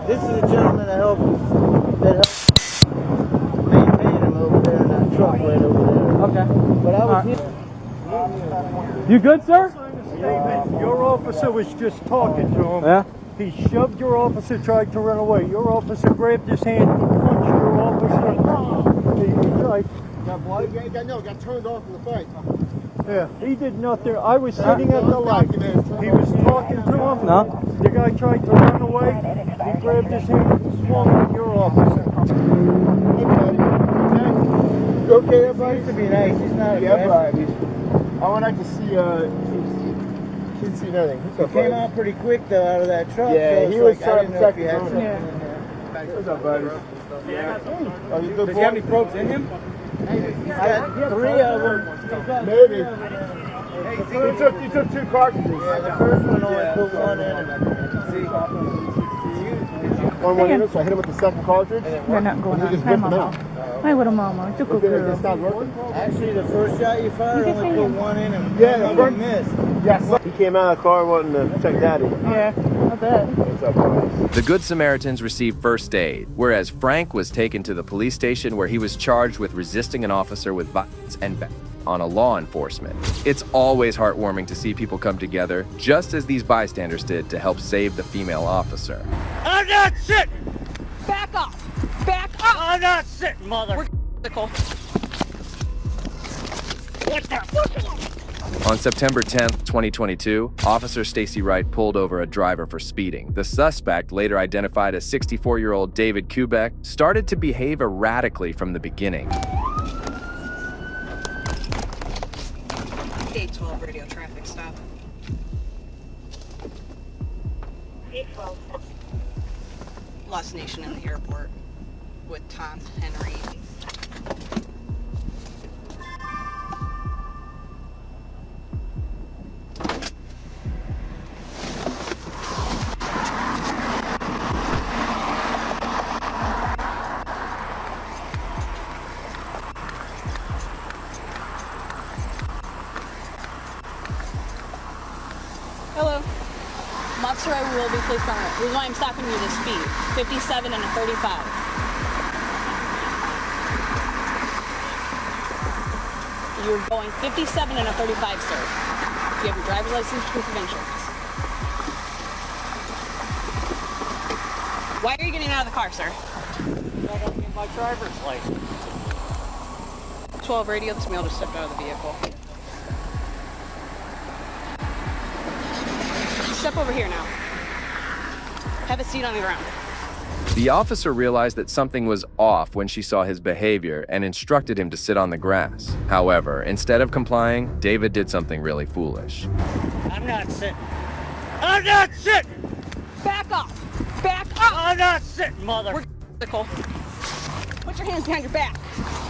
This is a gentleman that helped maintain him over there in that truck right over there. Okay. But I was here. You good, sir? Your officer was just talking to him. Yeah? He shoved your officer, tried to run away. Your officer grabbed his hand, punched your officer. He tried. Got turned off in the fight. Yeah, he did nothing. I was sitting at the light. He was talking to him. No. The guy tried to run away. He grabbed his hand and swung on your officer. Okay. Okay, everybody? He to be nice. He's not aggressive. I would like to see, he'd seen everything. He came out pretty quick, though, out of that truck. Yeah, so he was starting to check his something in there. What's up, buddy? Oh, you good boy? Does he have any probes in him? He's got 3 of them. Maybe. He took 2 cartridges. Yeah, the first one only put 1 in. One in, so I hit him with the second cartridge. They're not going on. Hi, Mama. Hi, little Mama. It's a good girl. Actually, the first shot you fired only put 1 in him. Yeah, the first missed. Yes. He came out of the car wanting to check Daddy. Yeah, I bet. What's up, boys? The Good Samaritans received first aid, whereas Frank was taken to the police station where he was charged with resisting an officer with violence and on a law enforcement. It's always heartwarming to see people come together, just as these bystanders did to help save the female officer. I'm not sitting! Back up! Back up! I'm not sitting, mother! We're What the? On September 10th, 2022, Officer Stacy Wright pulled over a driver for speeding. The suspect, later identified as 64-year-old David Kubek, started to behave erratically from the beginning. 812 radio traffic stop. 812. Lost Nation in the airport with Tom Henry. Hello. Monster, I will be placed on it. Here's why I'm stopping you this speed. 57 and a 35. You're going 57 and a 35, sir. You have your driver's license, proof of insurance. Why are you getting out of the car, sir? I don't get my driver's license. 12 radio, this male just stepped out of the vehicle. Step over here now. Have a seat on the ground. The officer realized that something was off when she saw his behavior and instructed him to sit on the grass. However, instead of complying, David did something really foolish. I'm not sitting. I'm not sitting! Back up! Back up! I'm not sitting, mother! We're Put your hands behind your back.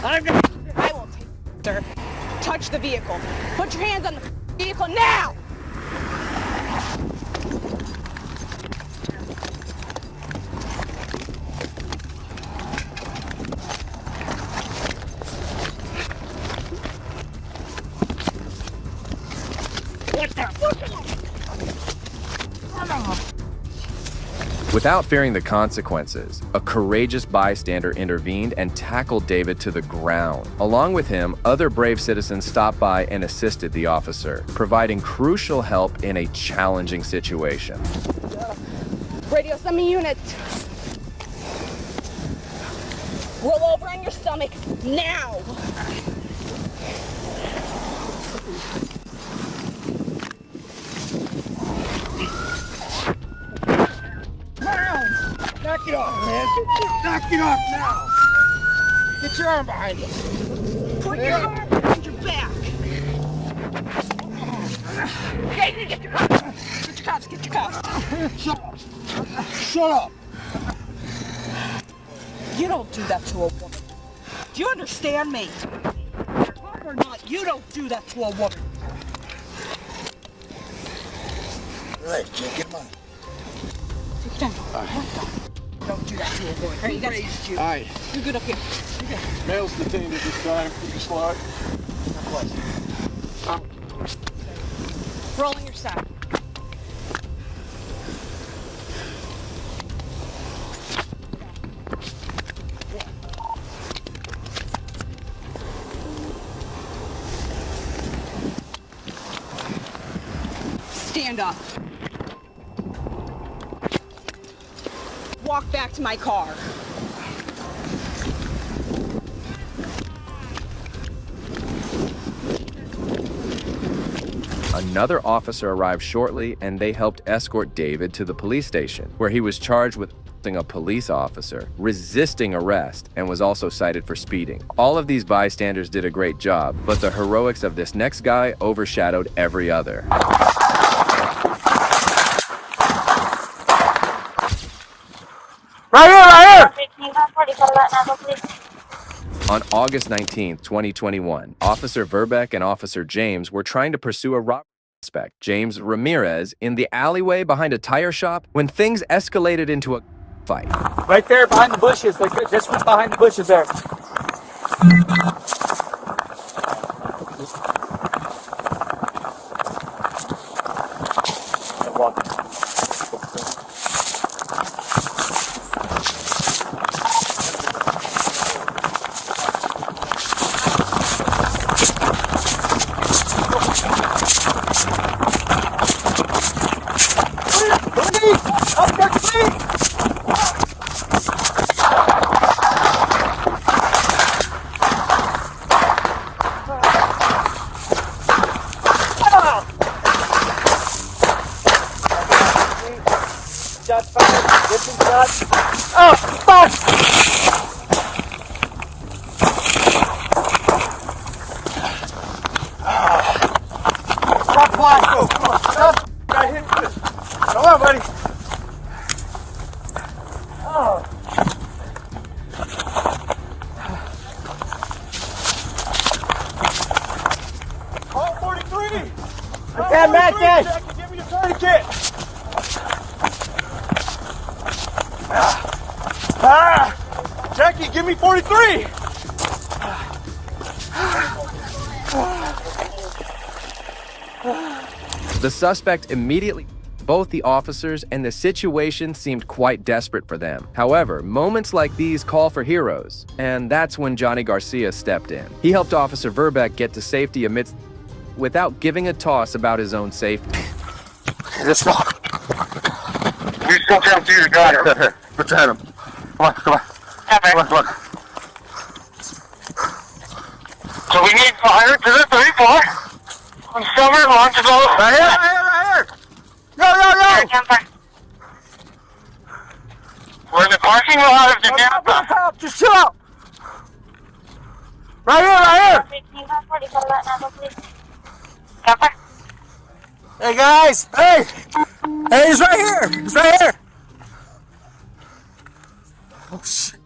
I'm not. I won't take sir. Touch the vehicle. Put your hands on the vehicle now! Without fearing the consequences, a courageous bystander intervened and tackled David to the ground. Along with him, other brave citizens stopped by and assisted the officer, providing crucial help in a challenging situation. Radio, send me units. Roll over on your stomach now. Knock it off, man. Knock it off now. Get your arm behind you. Put your arm behind your back. Okay, get your cuffs. Get your cuffs, get your cuffs. Shut up. Shut up. You don't do that to a woman. Do you understand me? Fuck or not, you don't do that to a woman. All right, Jake, get mine. Take it down. Don't do that to a boy. Alright, you gotta raise you. Alright. You're good up here. You're good. Male's detained at this time. You can slide. Roll on your side. Stand up. Walk back to my car. Another officer arrived shortly, and they helped escort David to the police station, where he was charged with assaulting a police officer, resisting arrest, and was also cited for speeding. All of these bystanders did a great job, but the heroics of this next guy overshadowed every other. Right here! On August 19, 2021, Officer Verbeck and Officer James were trying to pursue a robbery suspect, James Ramirez, in the alleyway behind a tire shop when things escalated into a fight. Right there behind the bushes, like this one's behind the bushes there. Oh, fuck! Stop flying! Stop! Got hit. Come on, buddy. Oh. Call 43! Okay, Matt, Jackie, give me your tourniquet! Jackie, give me 43! The suspect immediately both the officers, and the situation seemed quite desperate for them. However, moments like these call for heroes, and that's when Johnny Garcia stepped in. He helped Officer Verbeck get to safety without giving a toss about his own safety. Let's go. You still can't see the guy. Here. Let's hit him. Come on, come on. Come on, come on. So we need fire to the 34. On Summer, launch is all. Right here, right here, right here. Go, go, go. We're in the parking lot of the Napa. Just chill out. Right here, right here. Hey guys, hey! Hey, he's right here! He's right here! Oh shit.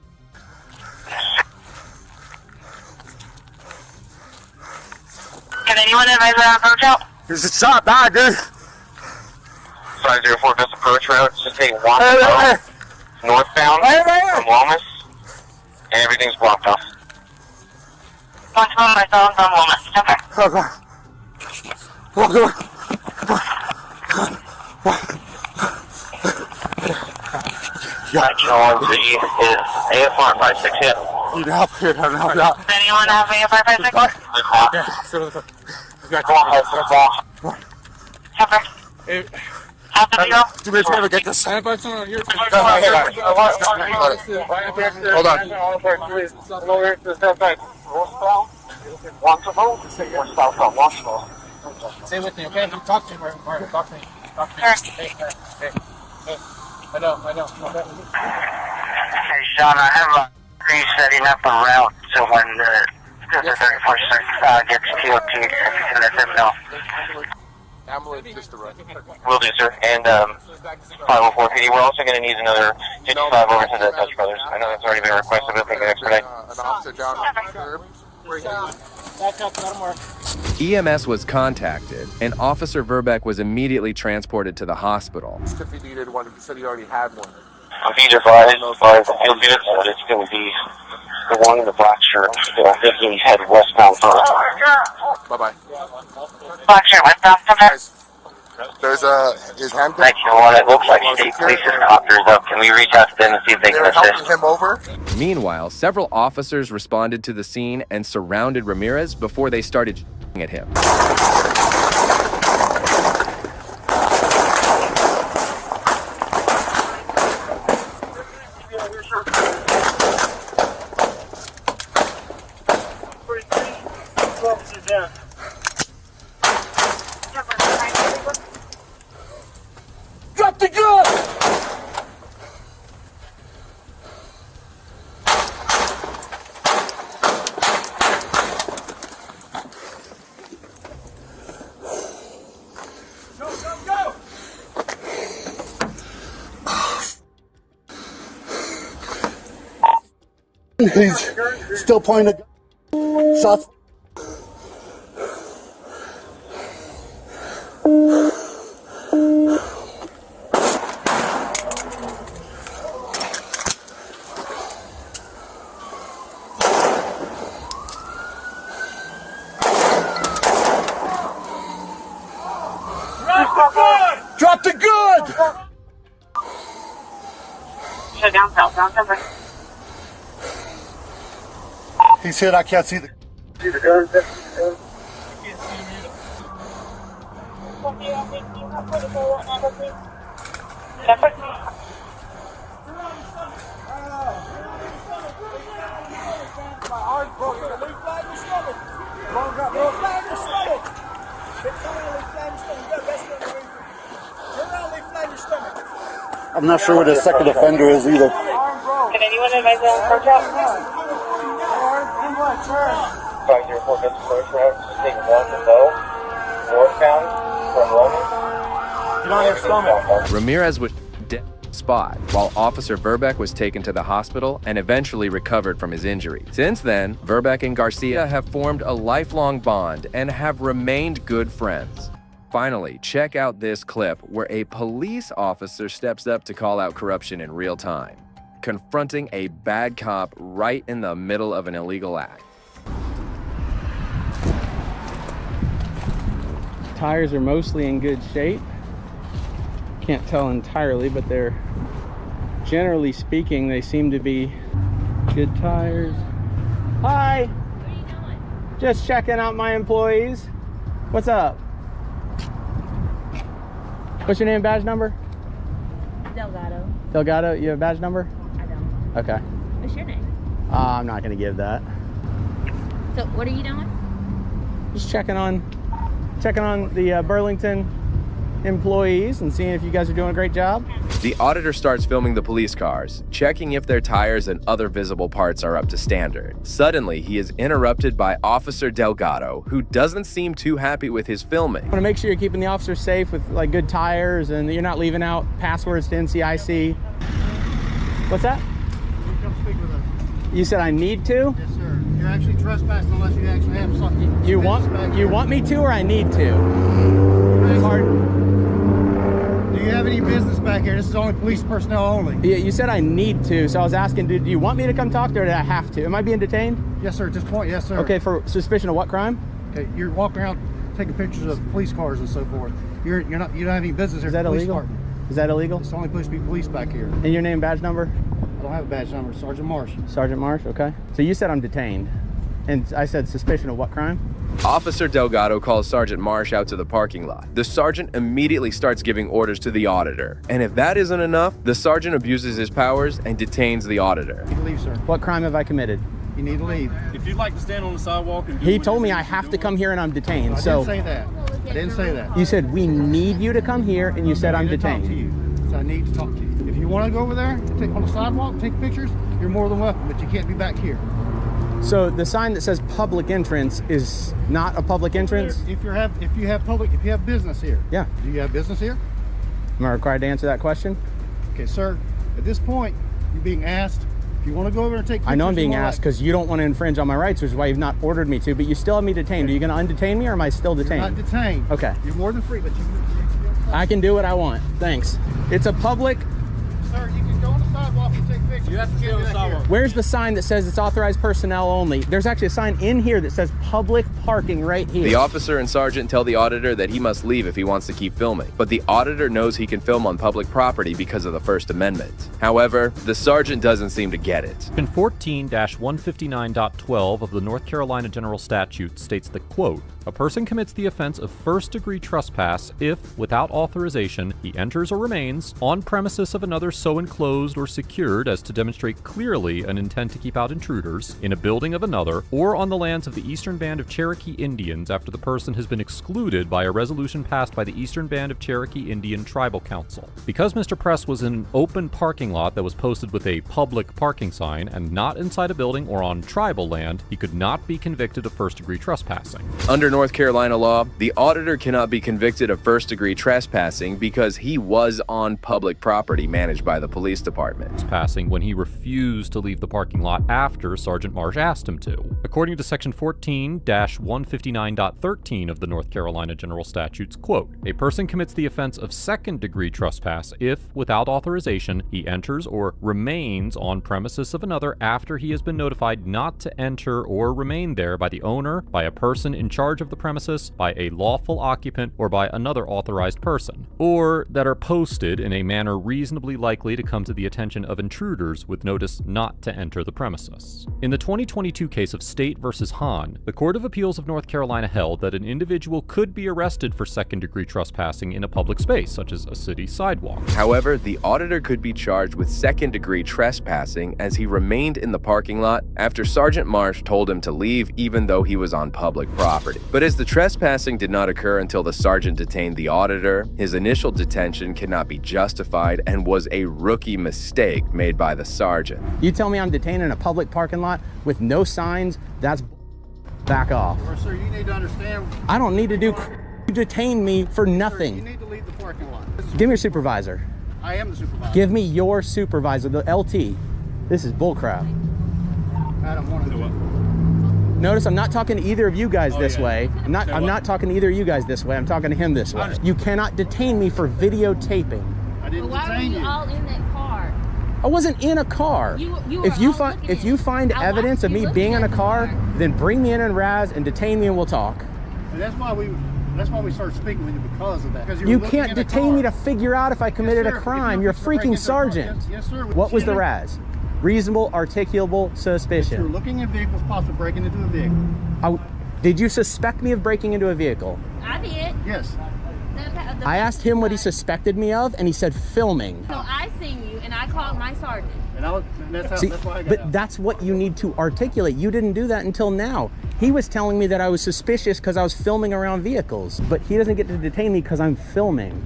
Can anyone advise our approach out? There's a shot back, dude. 504 Vista Approach Road, just taking Wampus northbound from Lomas, and everything's blocked off. Going to my phone from Lomas. Okay. Walk away. Charles is AFR 56 hit. Need help here, help out. Does anyone have AFR 56? Yeah, come on, Chopper. After the girl. Do me a favor, get this. Hold on. Watsonville or south on Washington? Stay with me, okay? Talk to me, Martin. Talk to me. Hey. I know. Okay. Hey, Sean, I have a crew setting up a route so when the 31st gets TOT, if you can let them know. Ambulance just arrived. Will do, sir. And 504 PD, we're also going to need another 55 over to the Dutch Brothers. I know that's already been requested, but I think it's expedite. An officer down on the curb. Back up, let him work. EMS was contacted, and Officer Verbeck was immediately transported to the hospital. If he needed one, he said he already had one. Be advised by the field units that it's going to be the one in the black shirt. I think he head westbound first. Bye-bye. Black shirt westbound first. There's his hand. Thank you. Well, it looks like state police helicopters up. Can we reach out to them and see if they can assist? Him over. Meanwhile, several officers responded to the scene and surrounded Ramirez before they started shooting at him. Drop the gun! Go! He's still pointing a shots. Drop the gun! Show down south, down number. He's hit. I can't see the. See the gun? I'm not sure what his second offender is either. Can anyone advise them on approach out? 504 Dutch Brothers route, take one to Bow, northbound from Loman. Get on your stomach. Ramirez was dead on the spot, while Officer Verbeck was taken to the hospital and eventually recovered from his injuries. Since then, Verbeck and Garcia have formed a lifelong bond and have remained good friends. Finally, check out this clip where a police officer steps up to call out corruption in real time, confronting a bad cop right in the middle of an illegal act. Tires are mostly in good shape. Can't tell entirely, but they're, generally speaking, they seem to be good tires. Hi! What are you doing? Just checking out my employees. What's up? What's your name and badge number? Delgado. Delgado, you have a badge number? I don't. Okay. What's your name? I'm not gonna give that. So what are you doing? Just checking on the Burlington employees and seeing if you guys are doing a great job. The auditor starts filming the police cars, checking if their tires and other visible parts are up to standard. Suddenly, he is interrupted by Officer Delgado, who doesn't seem too happy with his filming. I want to make sure you're keeping the officers safe with like good tires and you're not leaving out passwords to NCIC. What's that? You come speak with us. You said I need to? Yes, sir. You're actually trespassing unless you actually have something. You want me to or I need to? It's hard. Do you have any business back here? This is only police personnel only. Yeah, you said I need to, so I was asking, do you want me to come talk to her or do I have to? Am I being detained? Yes, sir. At this point, yes, sir. Okay, for suspicion of what crime? Okay, you're walking around taking pictures of police cars and so forth. You don't have any business here. Is that illegal? Department. Is that illegal? It's only supposed to be police back here. And your name, badge number? I don't have a badge number. Sergeant Marsh. Sergeant Marsh, okay. So you said I'm detained. And I said suspicion of what crime? Officer Delgado calls Sergeant Marsh out to the parking lot. The sergeant immediately starts giving orders to the auditor. And if that isn't enough, the sergeant abuses his powers and detains the auditor. You can leave, sir. What crime have I committed? You need to leave. If you'd like to stand on the sidewalk and do He told me I have to come here and I'm detained. I didn't say that. I didn't say that. You said we need you to come here, and you said I'm detained. So I need to talk to you. If you want to go over there, take on the sidewalk, take pictures, you're more than welcome, but you can't be back here. So the sign that says public entrance is not a public entrance? If you have business here. Yeah. Do you have business here? Am I required to answer that question? Okay, sir. At this point, you're being asked. If you want to go over and take pictures, I know I'm being asked because you don't want to infringe on my rights, which is why you've not ordered me to, but you still have me detained. Are you going to undetain me, or am I still detained? You're not detained. Okay. You're more than free, but you I can do what I want. Thanks. It's a public... Sir, you can go on the sidewalk and take pictures. You have to stay on the sidewalk. Where's the sign that says it's authorized personnel only? There's actually a sign in here that says public parking right here. The officer and sergeant tell the auditor that he must leave if he wants to keep filming, but the auditor knows he can film on public property because of the First Amendment. However, the sergeant doesn't seem to get it. Section 14-159.12 of the North Carolina General Statute states that, quote, a person commits the offense of first-degree trespass if, without authorization, he enters or remains on premises of another so enclosed or secured as to demonstrate clearly an intent to keep out intruders, in a building of another, or on the lands of the Eastern Band of Cherokee Indians after the person has been excluded by a resolution passed by the Eastern Band of Cherokee Indian Tribal Council. Because Mr. Press was in an open parking lot that was posted with a public parking sign and not inside a building or on tribal land, he could not be convicted of first-degree trespassing. Under North Carolina law, the auditor cannot be convicted of first-degree trespassing because he was on public property managed by the police department. Passing when he refused to leave the parking lot after Sergeant Marsh asked him to. According to Section 14-159.13 of the North Carolina General Statutes, quote, a person commits the offense of second-degree trespass if, without authorization, he enters or remains on premises of another after he has been notified not to enter or remain there by the owner, by a person in charge of the premises, by a lawful occupant, or by another authorized person, or that are posted in a manner reasonably likely to come to the attention of intruders with notice not to enter the premises. In the 2022 case of State versus Hahn, the Court of Appeals of North Carolina held that an individual could be arrested for second-degree trespassing in a public space, such as a city sidewalk. However, the auditor could be charged with second-degree trespassing as he remained in the parking lot after Sergeant Marsh told him to leave even though he was on public property. But as the trespassing did not occur until the sergeant detained the auditor, his initial detention cannot be justified and was a rookie mistake made by the sergeant. You tell me I'm detained in a public parking lot with no signs, that's back off. Well, sir, you need to understand. I don't need to do. You detained me for nothing. Sir, you need to leave the parking lot. Give me your supervisor. I am the supervisor. Give me your supervisor, the LT. This is bullcrap. I don't want to do it. Notice I'm not talking to either of you guys this way. I'm not talking to either of you guys this way. I'm talking to him this way. You cannot detain me for videotaping. I didn't Why were you all in that car? I wasn't in a car. If you find evidence of me being in a car, then bring me in and Raz and detain me and we'll talk. And that's why we started speaking with you because of that. You can't detain me to figure out if I committed a crime. You're a freaking sergeant. Yes, sir. What was the Raz? Reasonable, articulable suspicion. You're looking at vehicles, possibly breaking into a vehicle. Did you suspect me of breaking into a vehicle? I did. Yes. I asked him what he suspected me of, and he said filming. So I seen you, and I called my sergeant. That's why I got out. That's what you need to articulate. You didn't do that until now. He was telling me that I was suspicious because I was filming around vehicles, but he doesn't get to detain me because I'm filming.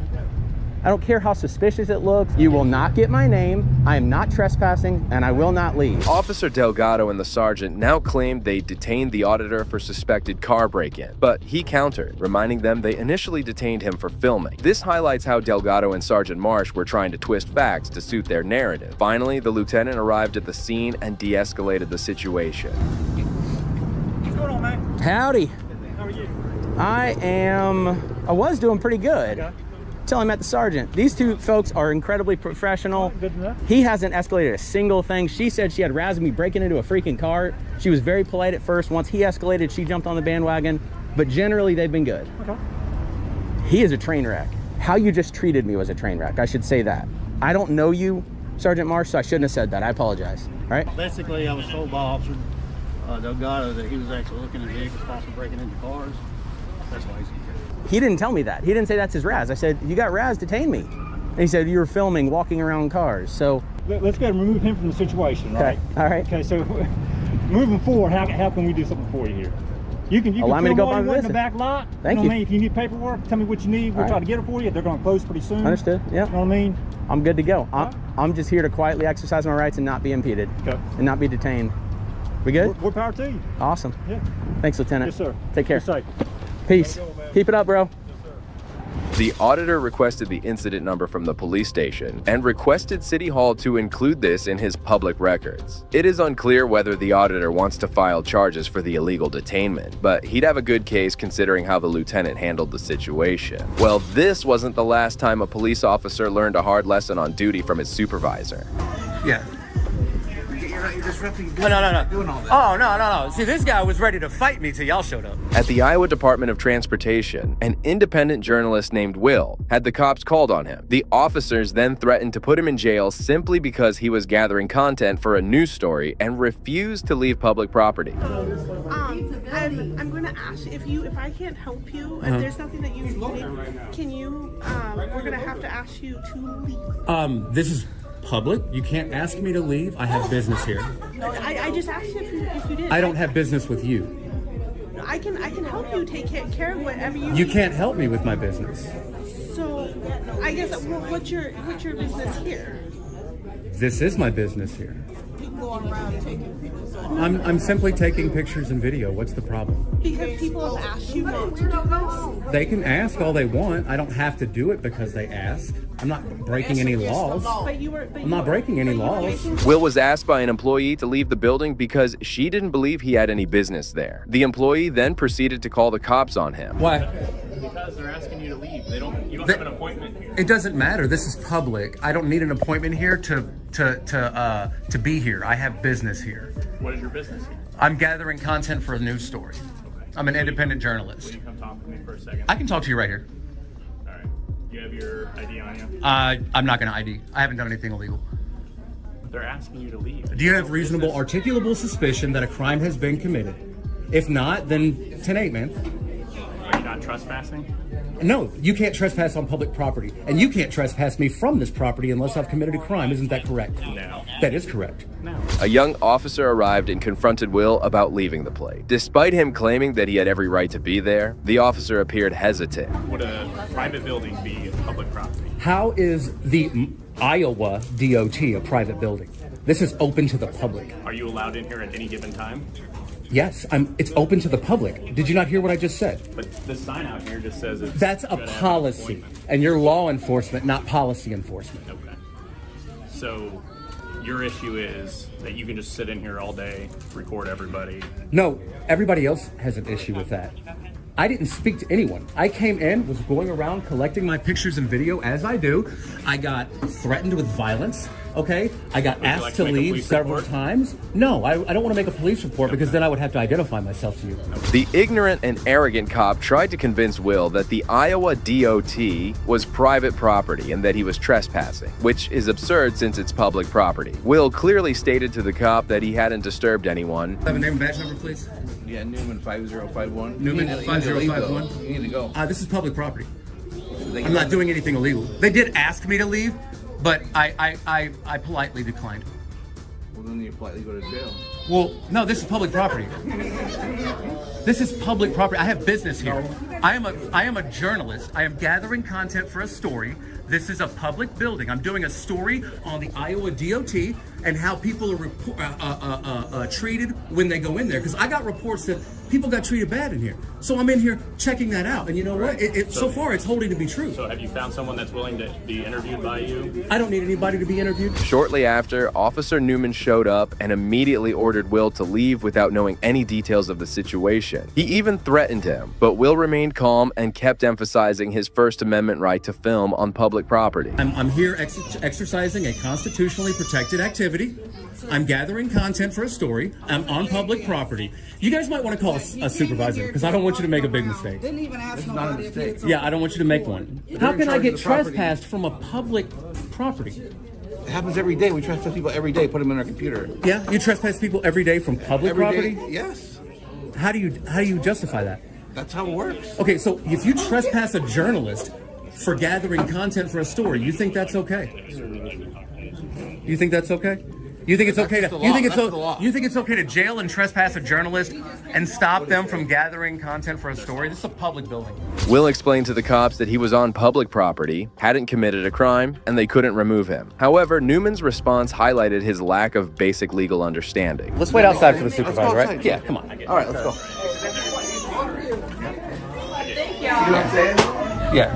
I don't care how suspicious it looks. You will not get my name. I am not trespassing, and I will not leave. Officer Delgado and the sergeant now claimed they detained the auditor for suspected car break-in, but he countered, reminding them they initially detained him for filming. This highlights how Delgado and Sergeant Marsh were trying to twist facts to suit their narrative. Finally, the lieutenant arrived at the scene and de-escalated the situation. What's going on, man? Howdy. How are you? I was doing pretty good. Okay. Tell him at the sergeant. These two folks are incredibly professional. Good enough. He hasn't escalated a single thing. She said she had razzed me breaking into a freaking car. She was very polite at first. Once he escalated, she jumped on the bandwagon. But generally, they've been good. Okay. He is a train wreck. How you just treated me was a train wreck. I should say that. I don't know you, Sergeant Marsh, so I shouldn't have said that. I apologize. All right? Basically, I was told by Officer Delgado that he was actually looking at vehicles, possibly breaking into cars. That's why he's here. He didn't tell me that. He didn't say that's his Raz. I said, you got Raz, detain me. And he said, you were filming, walking around cars. So let's go and remove him from the situation, right? Okay. All right. Okay, so moving forward, how can we do something for you here? You can Allow me to go by in the visit. back lot. Thank you. Know you. What I mean? If you need paperwork, tell me what you need. We'll All try right. to get it for you. They're going to close pretty soon. Understood. Yeah. You know what I mean? I'm good to go. I'm just here to quietly exercise my rights and not be impeded. Okay. And not be detained. We good? More power to you. Awesome. Yeah. Thanks, Lieutenant. Yes, sir. Take care. Be safe. Peace. Keep it up, bro. The auditor requested the incident number from the police station and requested City Hall to include this in his public records. It is unclear whether the auditor wants to file charges for the illegal detainment, but he'd have a good case considering how the lieutenant handled the situation. Well, this wasn't the last time a police officer learned a hard lesson on duty from his supervisor. Yeah. You're disrupting. Oh, no. Doing all that. Oh, no. See, this guy was ready to fight me till y'all showed up. At the Iowa Department of Transportation, an independent journalist named Will had the cops called on him. The officers then threatened to put him in jail simply because he was gathering content for a news story and refused to leave public property. I'm going to ask if I can't help you, if there's nothing that you need, can you, we're going to have to ask you to leave. This is public. You can't ask me to leave. I have business here. I just asked you if you did. I don't have business with you. I can help you take care of whatever you You need. can't help me with my business. So, I guess, what's your business here? This is my business here. Going around taking pictures. I'm simply taking pictures and video. What's the problem? Because people have asked you not to do this. They can ask all they want. I don't have to do it because they ask. I'm not breaking any laws. I'm not breaking any laws. Will was asked by an employee to leave the building because she didn't believe he had any business there. The employee then proceeded to call the cops on him. Why? Because they're asking you to leave. You don't have an appointment here. It doesn't matter. This is public. I don't need an appointment here to be here. I have business here. What is your business here? I'm gathering content for a news story. I'm an independent journalist. Will you come talk to me for a second? I can talk to you right here. All right. You have your ID on you? I'm not going to ID. I haven't done anything illegal. They're asking you to leave. Do you have reasonable, articulable suspicion that a crime has been committed? If not, then 10-8, man. Are you not trespassing? No, you can't trespass on public property. And you can't trespass me from this property unless I've committed a crime. Isn't that correct? No. That is correct. No. A young officer arrived and confronted Will about leaving the place. Despite him claiming that he had every right to be there, the officer appeared hesitant. Would a private building be public property? How is the Iowa DOT a private building? This is open to the public. Are you allowed in here at any given time? Yes, it's open to the public. Did you not hear what I just said? But this sign out here just says it's... That's a policy. And you're law enforcement, not policy enforcement. Okay. So your issue is that you can just sit in here all day, record everybody. No, everybody else has an issue with that. I didn't speak to anyone. I came in, was going around collecting my pictures and video as I do. I got threatened with violence, okay? I got asked to leave several times. No, I don't want to make a police report because then I would have to identify myself to you. The ignorant and arrogant cop tried to convince Will that the Iowa DOT was private property and that he was trespassing, which is absurd since it's public property. Will clearly stated to the cop that he hadn't disturbed anyone. Have a name and badge number, please. Yeah, Newman 5051. Newman 5051. You need to go. This is public property. I'm not doing anything illegal. They did ask me to leave, but I politely declined. Well, then you politely go to jail. Well, no, this is public property. This is public property. I have business here. I am a journalist. I am gathering content for a story. This is a public building. I'm doing a story on the Iowa DOT and how people are treated when they go in there. Because I got reports that people got treated bad in here. So I'm in here checking that out. And you know what? So far, it's holding to be true. So have you found someone that's willing to be interviewed by you? I don't need anybody to be interviewed. Shortly after, Officer Newman showed up and immediately ordered Will to leave without knowing any details of the situation. He even threatened him, but Will remained calm and kept emphasizing his First Amendment right to film on public property. I'm here exercising a constitutionally protected activity. I'm gathering content for a story. I'm on public property. You guys might want to call a supervisor because I don't want you to make a big mistake. Didn't even ask nobody if it's Yeah, I don't want you to make one. How can I get trespassed from a public property? It happens every day. We trespass people every day, put them in our computer. Yeah, you trespass people every day from public Every property? day, yes. How do you justify that? That's how it works. Okay, so if you trespass a journalist for gathering content for a story, you think that's okay? You think that's okay? You think it's okay to the you law. think it's That's the law. you think it's okay to jail and trespass a journalist and stop them from gathering content for a story? This is a public building. Will explained to the cops that he was on public property, hadn't committed a crime, and they couldn't remove him. However, Newman's response highlighted his lack of basic legal understanding. Let's wait outside for the supervisor, right? Yeah, come on. All right, let's go. Thank You know what I'm saying? Yeah.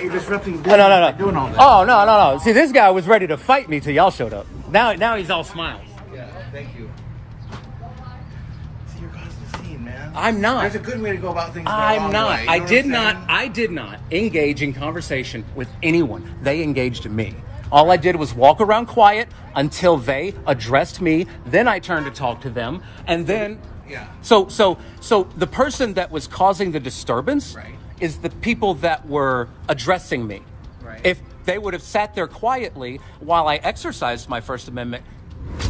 You're disrupting. No. Doing all that. Oh, no. See, this guy was ready to fight me till y'all showed up. Now he's all smiles. Yeah, thank you. See, you're causing a scene, man. I'm not. There's a good way to go about things. I'm not. Way, you know I did not engage in conversation with anyone. They engaged in me. All I did was walk around quiet until they addressed me. Then I turned to talk to them, and then Yeah. So the person that was causing the disturbance is the people that were addressing me. Right. If they would have sat there quietly while I exercised my First Amendment.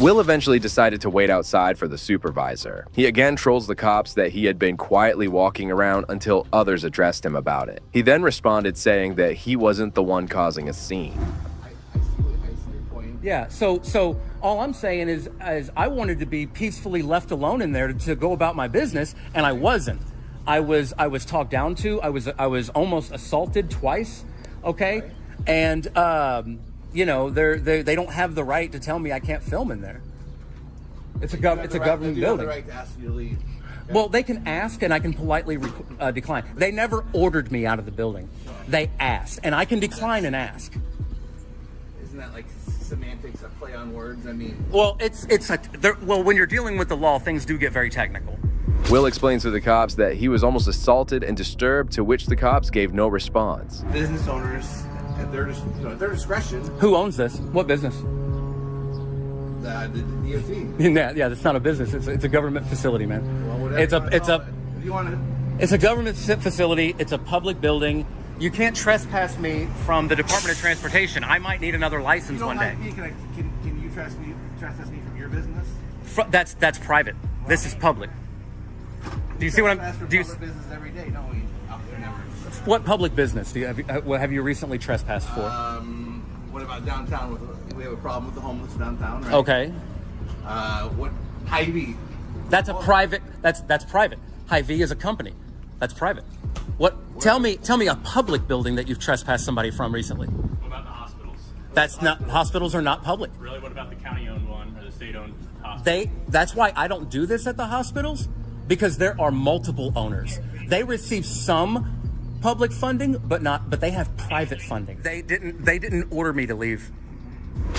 Will eventually decided to wait outside for the supervisor. He again trolls the cops that he had been quietly walking around until others addressed him about it. He then responded saying that he wasn't the one causing a scene. Yeah, so all I'm saying is I wanted to be peacefully left alone in there to go about my business, and I wasn't. I was talked down to. I was almost assaulted twice. Okay, and you know they don't have the right to tell me I can't film in there. It's a government building. They have the right to ask you to leave. Well, they can ask, and I can politely decline. They never ordered me out of the building. They asked, and I can decline and ask. Isn't that like semantics, a play on words? I mean, well, well, when you're dealing with the law, things do get very technical. Will explains to the cops that he was almost assaulted and disturbed, to which the cops gave no response. business owners at their discretion. Who owns this? What business? The DOT. Yeah, that's not a business. It's a government facility, man. Well, whatever if you want to. It's a government facility. It's a public building. You can't trespass me from the Department of Transportation. I might need another license one day. Can you trespass me from your business? That's private. This is public. Do you see what I'm? Do you? Public business every day, don't we? Never. What public business do you have you recently trespassed for? What about downtown? We have a problem with the homeless downtown, right? Okay. What Hy-Vee? That's a private. That's private. Hy-Vee is a company. That's private. What? Tell me a public building that you've trespassed somebody from recently. What about the hospitals? That's not. Hospitals are not public. Really? What about the county-owned one or the state-owned hospital? That's why I don't do this at the hospitals, because there are multiple owners. They receive some public funding, but they have private funding. They didn't order me to leave.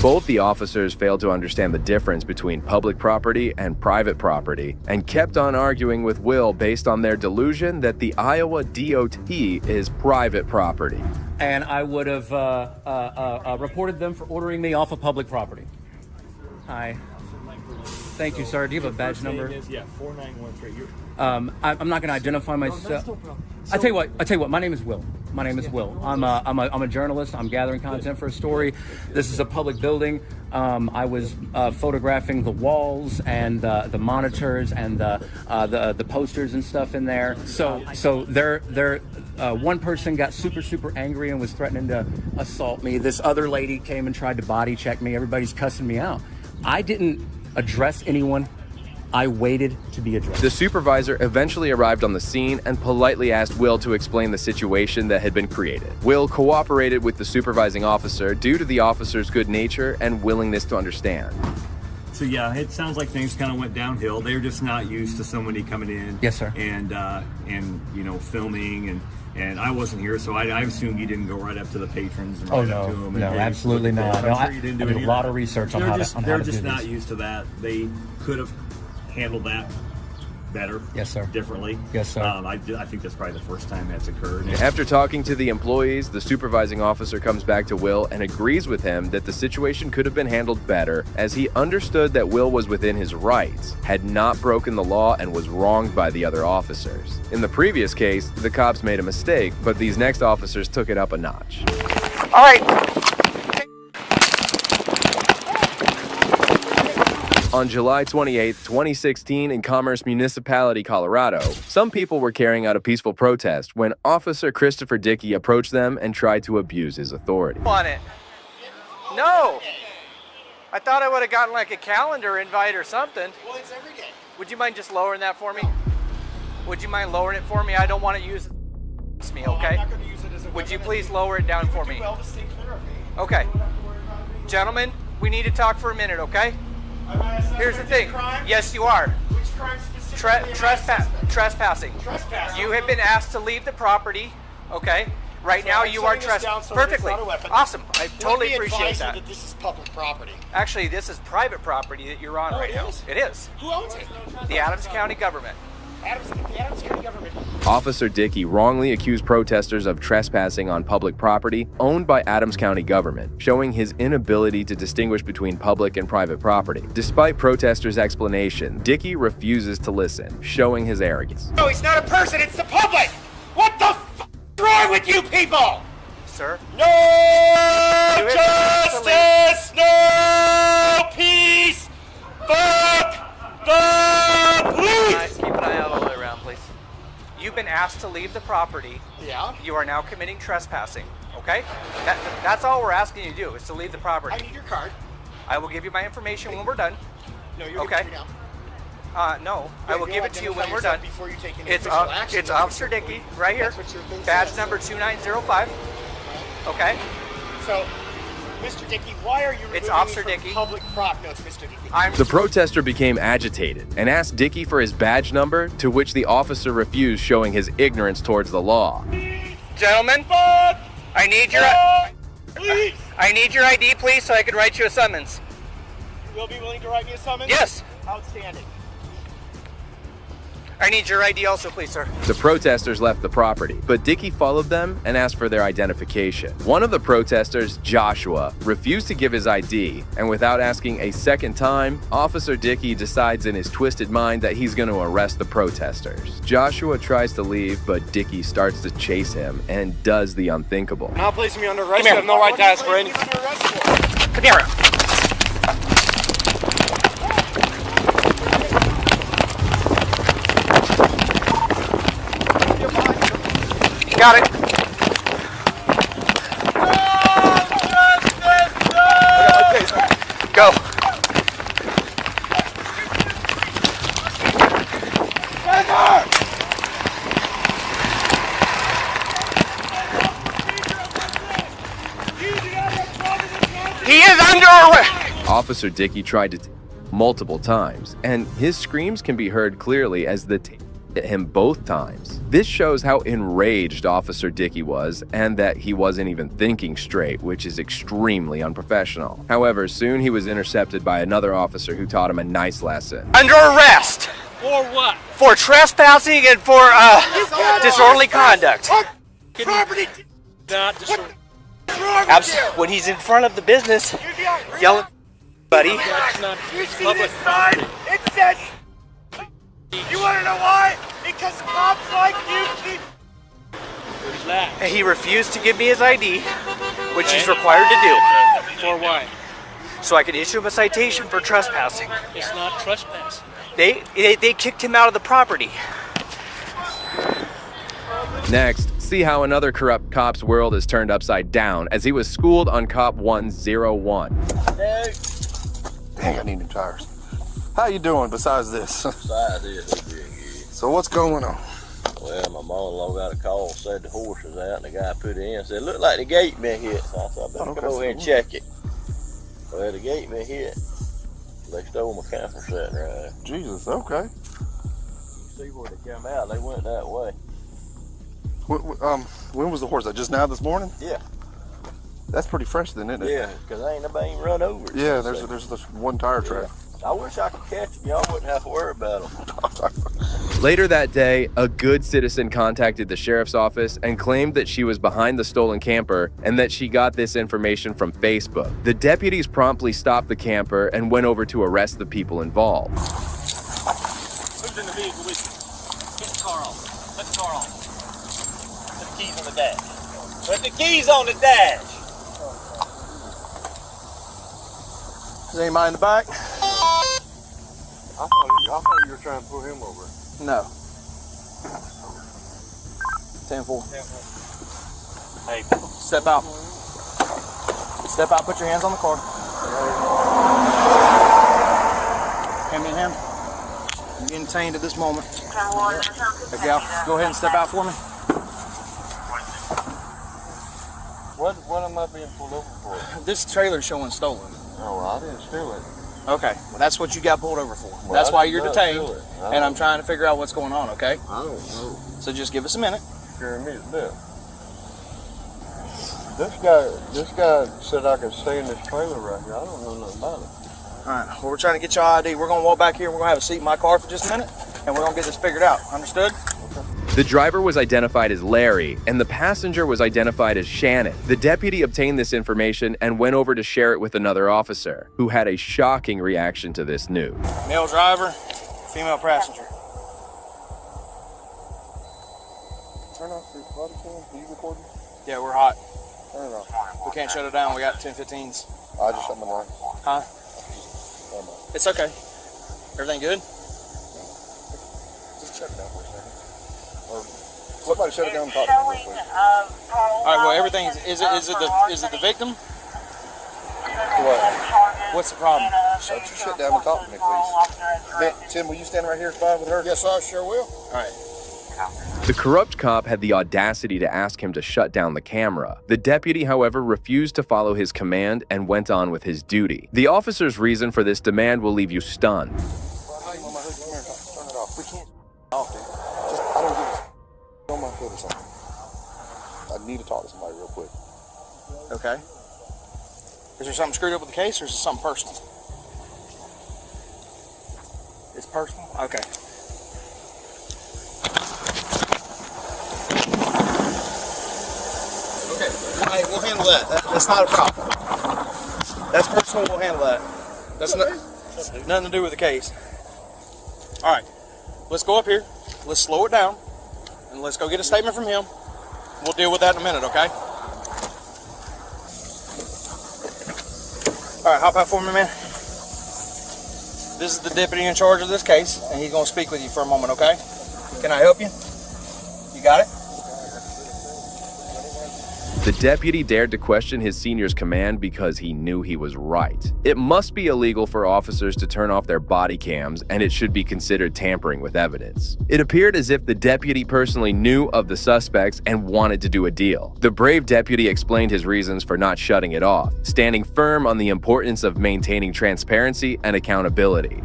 Both the officers failed to understand the difference between public property and private property, and kept on arguing with Will based on their delusion that the Iowa DOT is private property. And I would have reported them for ordering me off of public property. Hi. Thank you, sir. Do you have a badge number? Yeah, 4913. I'm not going to identify myself. No problem. I tell you what. My name is Will. My name is Will. I'm a journalist. I'm gathering content for a story. This is a public building. I was photographing the walls and the monitors and the posters and stuff in there. So they're one person got super angry and was threatening to assault me. This other lady came and tried to body check me. Everybody's cussing me out. I didn't address anyone. I waited to be addressed. The supervisor eventually arrived on the scene and politely asked Will to explain the situation that had been created. Will cooperated with the supervising officer due to the officer's good nature and willingness to understand. So yeah, it sounds like things kind of went downhill. They're just not used to somebody coming in. Yes, sir. And filming and I wasn't here, so I assume you didn't go right up to the patrons and up to them. No, absolutely not. No, I'm sure you didn't do I did any a lot that. of research on how to do this. They're just not used to that. They could have handled that better. Yes, sir. Differently. Yes, sir. I think that's probably the first time that's occurred. After talking to the employees, the supervising officer comes back to Will and agrees with him that the situation could have been handled better, as he understood that Will was within his rights, had not broken the law, and was wronged by the other officers. In the previous case, the cops made a mistake, but these next officers took it up a notch. All right. On July 28, 2016, in Commerce Municipality, Colorado, some people were carrying out a peaceful protest when Officer Christopher Dickey approached them and tried to abuse his authority. On it. No. I thought I would have gotten like a calendar invite or something. Well, it's every day. Would you mind just lowering that for me? Would you mind lowering it for me? I don't want to use it against me, okay? I'm not going to use it as a Would you weapon. please lower it down for me? Well, to stay clear of me. Okay. Gentlemen, we need to talk for a minute, okay? Here's the thing. Yes, you are. Which crime specifically? Trespassing. Trespassing. You have been asked to leave the property, okay? Right now you are trespassing. Perfectly. Awesome. I totally appreciate that. That this is public property. Actually, this is private property that you're on right now. It is. Who owns it? The Adams County government. The Adams County government. Officer Dickey wrongly accused protesters of trespassing on public property owned by Adams County government, showing his inability to distinguish between public and private property. Despite protesters' explanation, Dickey refuses to listen, showing his arrogance. No, he's not a person, it's the public! What the f*** is wrong with you people? Sir? No justice, no peace, fuck the police! Keep an eye out all the way around, please. You've been asked to leave the property. Yeah? You are now committing trespassing, okay? That's all we're asking you to do, is to leave the property. I need your card. I will give you my information when we're done. No, you're okay. giving it to me now. No, I will give it to you when we're done. Before you take any It's official action. it's Officer Dickey, right here. That's what your thing Badge says. number 2905. Okay? So, Mr. Dickey, why are you removing It's Officer me from Dickey. public prop? No, it's Mr. Dickey. The protester became agitated and asked Dickey for his badge number, to which the officer refused, showing his ignorance towards the law. Gentlemen, I need your ID, please, so I can write you a summons. You will be willing to write me a summons? Yes. Outstanding. I need your ID also, please, sir. The protesters left the property, but Dickey followed them and asked for their identification. One of the protesters, Joshua, refused to give his ID, and without asking a second time, Officer Dickey decides in his twisted mind that he's going to arrest the protesters. Joshua tries to leave, but Dickey starts to chase him and does the unthinkable. Now placing me under arrest. Come here. You have no right to ask for any. Come here. Got it. Go. He is under arrest. Officer Dickey tried to multiple times, and his screams can be heard clearly as the hit him both times. This shows how enraged Officer Dickey was, and that he wasn't even thinking straight, which is extremely unprofessional. However, soon he was intercepted by another officer who taught him a nice lesson. Under arrest. For what? For trespassing and for disorderly conduct. Property. Not disorderly. When he's in front of the business, yelling, buddy. That's not You see public this sign? property. It says. You want to know why? Because cops like you keep. Relax. He refused to give me his ID, which he's required to do. For what? So I could issue him a citation for trespassing. It's not trespassing. They kicked him out of the property. Next, see how another corrupt cop's world is turned upside down as he was schooled on Cop 101. Dang, I need new tires. How you doing besides this? Besides this, we're doing good. So what's going on? Well, my mother-in-law got a call, said the horse was out, and the guy put it in, said, looked like the gate been hit. So I said, I better come over here and check it. Well, the gate been hit. They stole my camper set right. Jesus, okay. You see where they come out, they went that way. When was the horse? That just now this morning? Yeah. That's pretty fresh then, isn't it? Yeah, because ain't nobody even run over it. Yeah, there's this one tire track. I wish I could catch them. Y'all wouldn't have to worry about them. Later that day, a good citizen contacted the sheriff's office and claimed that she was behind the stolen camper and that she got this information from Facebook. The deputies promptly stopped the camper and went over to arrest the people involved. Who's in the vehicle with you? Get the car on. Put the car on. Put the keys on the dash. Put the keys on the dash. Is anybody in the back? I thought you were trying to pull him over. No. 10-4. Hey, Step out. Step out, put your hands on the car. hand me a hand. I'm getting detained at this moment. Hey, gal, go ahead and step out for me. What am I being pulled over for? This trailer's showing stolen. No, I didn't steal it. Okay, well, that's what you got pulled over for. Well, that's I why did you're not detained, steal it. and I'm trying to figure out what's going on, okay? I don't know. So just give us a minute. Scaring me to death. This guy said I could stay in this trailer right here. I don't know nothing about it. All right, well, we're trying to get your ID. We're going to walk back here. We're going to have a seat in my car for just a minute, and we're going to get this figured out. Understood? The driver was identified as Larry, and the passenger was identified as Shannon. The deputy obtained this information and went over to share it with another officer, who had a shocking reaction to this news. Male driver, female passenger. Turn off your body cam. Are you recording? Yeah, we're hot. Turn it off. We can't shut it down. We got 10-15s. I just shut my line. Huh? It's okay. Everything good? Just shut it down for a second. Or somebody shut it down and talk to me real quick. All right. Well, everything is it the victim? What? What's the problem? Shut your shit down and talk to me, please. Tim, will you stand right here fine with her? Yes, I sure will. All right. The corrupt cop had the audacity to ask him to shut down the camera. The deputy, however, refused to follow his command and went on with his duty. The officer's reason for this demand will leave you stunned. Turn it off. We can't off, dude. Just, I don't give a on my foot or something. I need to talk to somebody real quick. Okay. Is there something screwed up with the case, or is it something personal? It's personal? Okay. Okay, all right, we'll handle that. That's not a problem. That's personal, we'll handle that. That's nothing to do with the case. All right, let's go up here. Let's slow it down, and let's go get a statement from him. We'll deal with that in a minute, okay? All right, hop out for me, man. This is the deputy in charge of this case, and he's going to speak with you for a moment, okay? Can I help you? You got it? The deputy dared to question his senior's command because he knew he was right. It must be illegal for officers to turn off their body cams, and it should be considered tampering with evidence. It appeared as if the deputy personally knew of the suspects and wanted to do a deal. The brave deputy explained his reasons for not shutting it off, standing firm on the importance of maintaining transparency and accountability.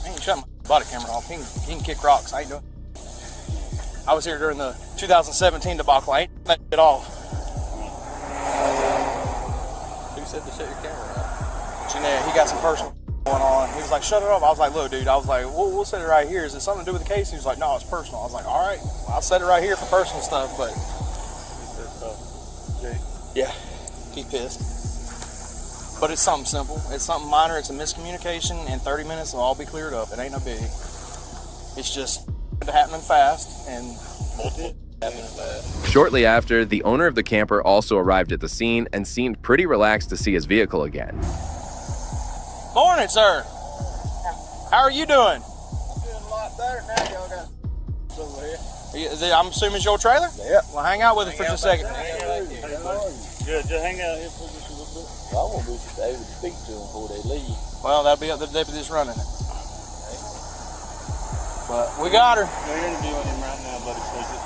I ain't shutting my body camera off. He can kick rocks. I ain't doing it. I was here during the 2017 debacle. I ain't that at all. Who said to shut your camera off? Jeanette, he got some personal going on. He was like, shut it off. I was like, look, dude. I was like, we'll set it right here. Is it something to do with the case? He was like, no, it's personal. I was like, all right, well, I'll set it right here for personal stuff, but. Yeah, he pissed. But it's something simple. It's something minor. It's a miscommunication. In 30 minutes, it'll all be cleared up. It ain't no biggie. It's just happening fast and happening fast. Shortly after, the owner of the camper also arrived at the scene and seemed pretty relaxed to see his vehicle again. Morning, sir. How are you doing? Doing a lot better now. Y'all got over here. I'm assuming it's your trailer? Yep. Well, hang out with us for just a second. Good, just hang out here for just a little bit. I won't be able to speak to them before they leave. Well, that'll be up to the deputy that's running it. But we got her. They're interviewing him right now, buddy. So just...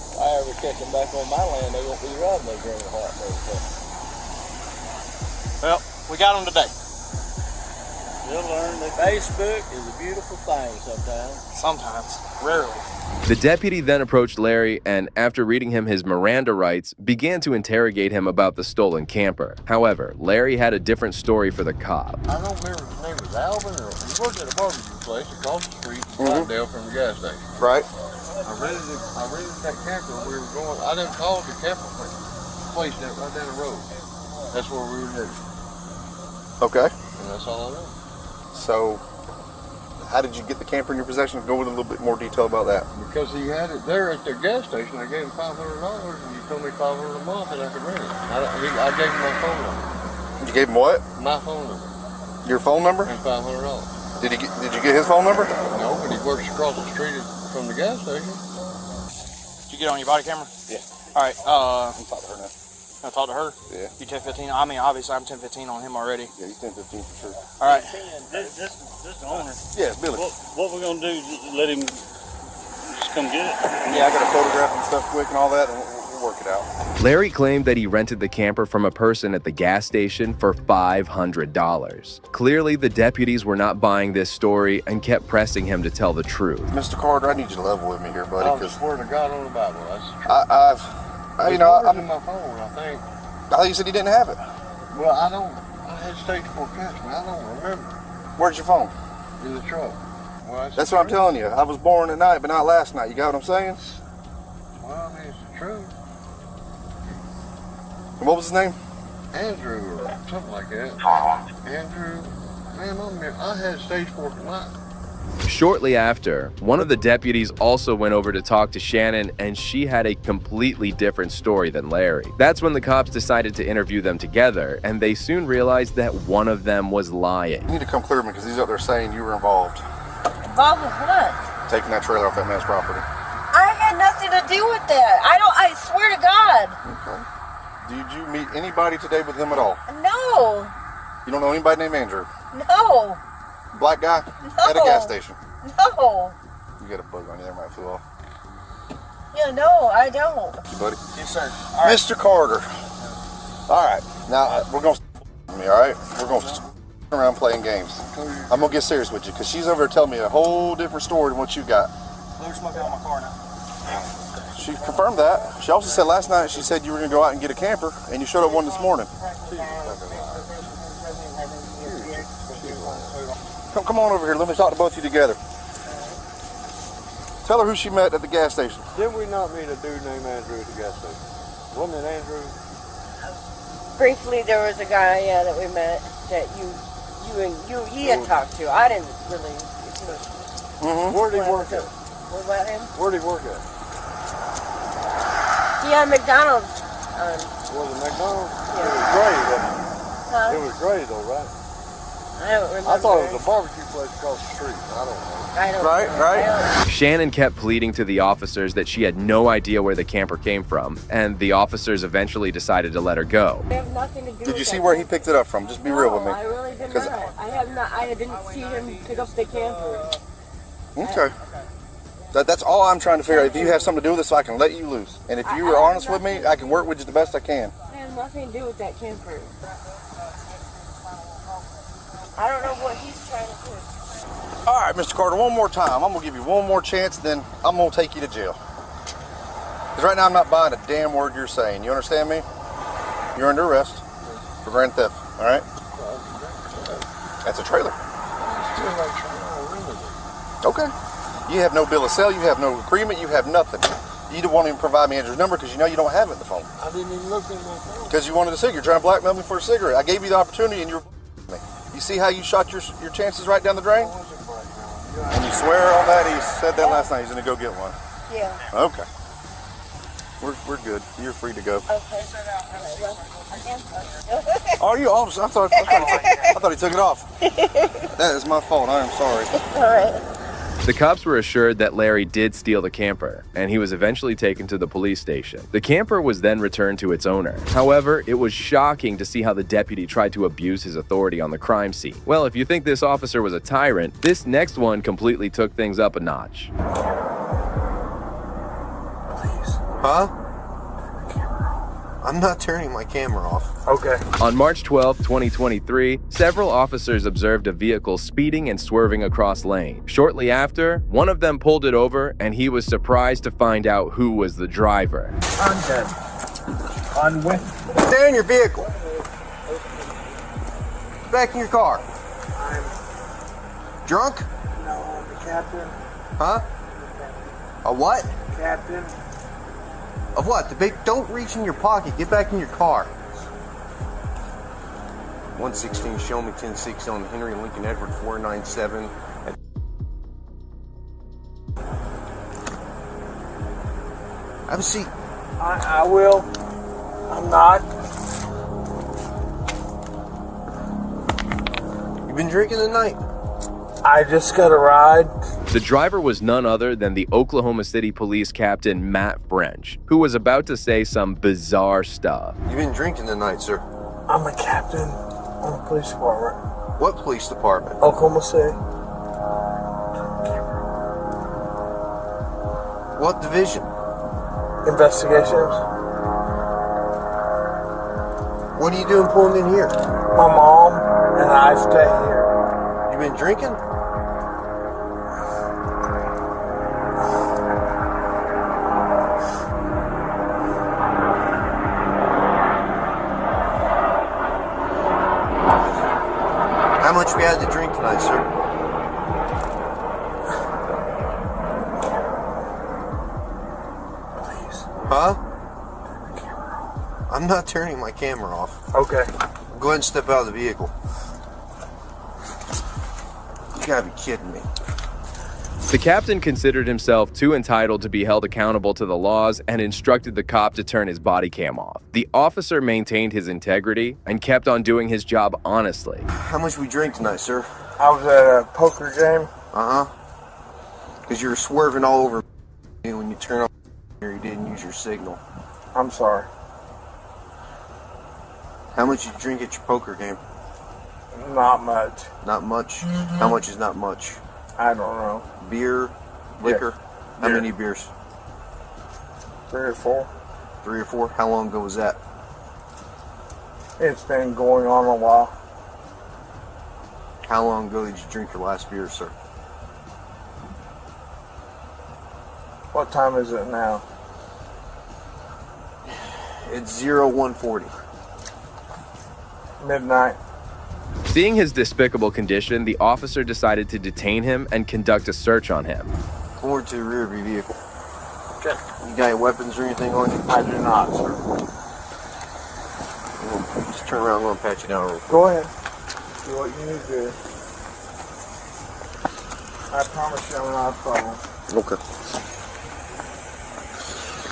If I ever catch them back on my land, they won't be riding no green hot day. Well, we got them today. You'll learn that Facebook is a beautiful thing sometimes. Sometimes. Rarely. The deputy then approached Larry and, after reading him his Miranda rights, began to interrogate him about the stolen camper. However, Larry had a different story for the cop. I don't remember if his name was Alvin or he worked at a barbecue place across the street, Scottsdale from the gas station. Right. I rented that camper when we were going. I didn't call the camper place right down the road. That's where we were headed. Okay. And that's all I know. So, how did you get the camper in your possession? Go into a little bit more detail about that. Because he had it there at the gas station. I gave him $500 and he told me $500 a month and I could rent it. I gave him my phone number. You gave him what? My phone number. Your phone number? And $500. Did you get his phone number? No, but he works across the street from the gas station. Did you get on your body camera? Yeah. All right. I'm talking to her now. I talk to her? Yeah. You 10-15? I mean, obviously I'm 10-15 on him already. Yeah, he's 10-15 for sure. All right. This the owner. Yeah, it's Billy. What we're gonna do is let him just come get it. Yeah, I got a photograph and stuff quick and all that, and we'll work it out. Larry claimed that he rented the camper from a person at the gas station for $500. Clearly, the deputies were not buying this story and kept pressing him to tell the truth. Mr. Carter, I need you to level with me here, buddy. I swear to God on the Bible, that's true. I'm in my phone, I think. I thought you said he didn't have it. Well, I had stage 4 cancer, man. I don't remember. Where's your phone? In the truck. Well, that's what I'm telling you. I was born at night, but not last night. You got what I'm saying? Well, I mean, it's true. And what was his name? Andrew or something like that. Andrew. Man, I had stage 4 tonight. Shortly after, one of the deputies also went over to talk to Shannon, and she had a completely different story than Larry. That's when the cops decided to interview them together, and they soon realized that one of them was lying. You need to come clear me because he's up there saying you were involved. Involved with what? Taking that trailer off that man's property. I had nothing to do with that. I swear to God. Okay. Did you meet anybody today with him at all? No. You don't know anybody named Andrew? No. Black guy? No. At a gas station? No. You got a bug on you there, might feel off. Yeah, no, I don't. Thank you, buddy. Yes, sir. All right. Mr. Carter. All right. Now, we're going to me, all right? We're going to around playing games. I'm going to get serious with you because she's over there telling me a whole different story than what you got. There's smoke out of my car now. She confirmed that. She also said last night, she said you were going to go out and get a camper, and you showed up one this morning. Come on over here. Let me talk to both of you together. Tell her who she met at the gas station. Didn't we not meet a dude named Andrew at the gas station? Wasn't it Andrew? Briefly, there was a guy, that we met that he had talked to. I didn't really. Where did he work at? What about him? Where did he work at? He had McDonald's. Was it McDonald's? Yeah. It was Gray, wasn't it? Huh? It was Gray, though, right? I don't remember. I thought it was a barbecue place across the street. I don't know. Right. Shannon kept pleading to the officers that she had no idea where the camper came from, and the officers eventually decided to let her go. I have nothing to do with Did you see that. where he picked it up from? Just be real with me. I really did not. I didn't see him pick up the camper. Okay. That's all I'm trying to figure out. If you have something to do with this, so I can let you loose. And if you are honest with me, I can work with you the best I can. I have nothing to do with that camper. I don't know what he's trying to do. All right, Mr. Carter, one more time. I'm going to give you one more chance, then I'm going to take you to jail. Because right now I'm not buying a damn word you're saying. You understand me? You're under arrest for grand theft, all right? That's a trailer. Okay. You have no bill of sale. You have no agreement. You have nothing. You won't even provide me Andrew's number because you know you don't have it in the phone. I didn't even look in my phone. Because you wanted a cigarette. You're trying to blackmail me for a cigarette. I gave you the opportunity and you were me. You see how you shot your chances right down the drain? And you swear on that? He said that last night. He's going to go get one. Yeah. Okay. We're good. You're free to go. Okay. Oh, you officer? I thought he took it off. That is my fault. I am sorry. All right. The cops were assured that Larry did steal the camper, and he was eventually taken to the police station. The camper was then returned to its owner. However, it was shocking to see how the deputy tried to abuse his authority on the crime scene. Well, if you think this officer was a tyrant, this next one completely took things up a notch. Please. Huh? I'm not turning my camera off. Okay. On March 12, 2023, several officers observed a vehicle speeding and swerving across lane. Shortly after, one of them pulled it over, and he was surprised to find out who was the driver. I'm dead. On when? Stay in your vehicle. Back in your car. I'm drunk? No, I'm the captain. Huh? A what? Captain. Of what? Don't reach in your pocket. Get back in your car. 116 Show Me 1060 on Henry Lincoln Edward 497. Have a seat. I will. I'm not. You been drinking tonight? I just got a ride. The driver was none other than the Oklahoma City Police Captain Matt French, who was about to say some bizarre stuff. You've been drinking tonight, sir. I'm a captain on the police department. What police department? Oklahoma City. What division? Investigations. What are you doing pulling in here? My mom and I stay here. You been drinking? How much we had to drink tonight, sir? Please. Huh? I'm not turning my camera off. Okay. Go ahead and step out of the vehicle. You gotta be kidding me. The captain considered himself too entitled to be held accountable to the laws and instructed the cop to turn his body cam off. The officer maintained his integrity and kept on doing his job honestly. How much we drink tonight, sir? I was at a poker game. Uh-huh. Because you were swerving all over me when you turned off here. You didn't use your signal. I'm sorry. How much you drink at your poker game? Not much. Not much? How much is not much? I don't know. Beer? Liquor? Yeah. How Beer. many beers? 3 or 4. 3 or 4? How long ago was that? It's been going on a while. How long ago did you drink your last beer, sir? What time is it now? It's 0140. Midnight. Seeing his despicable condition, the officer decided to detain him and conduct a search on him. Come over to the rear of your vehicle. Okay. You got any weapons or anything on you? I do not, sir. Just turn around, I'm going to pat you down real quick. Go ahead. Do what you need to do. I promise you I'm not a problem. Okay.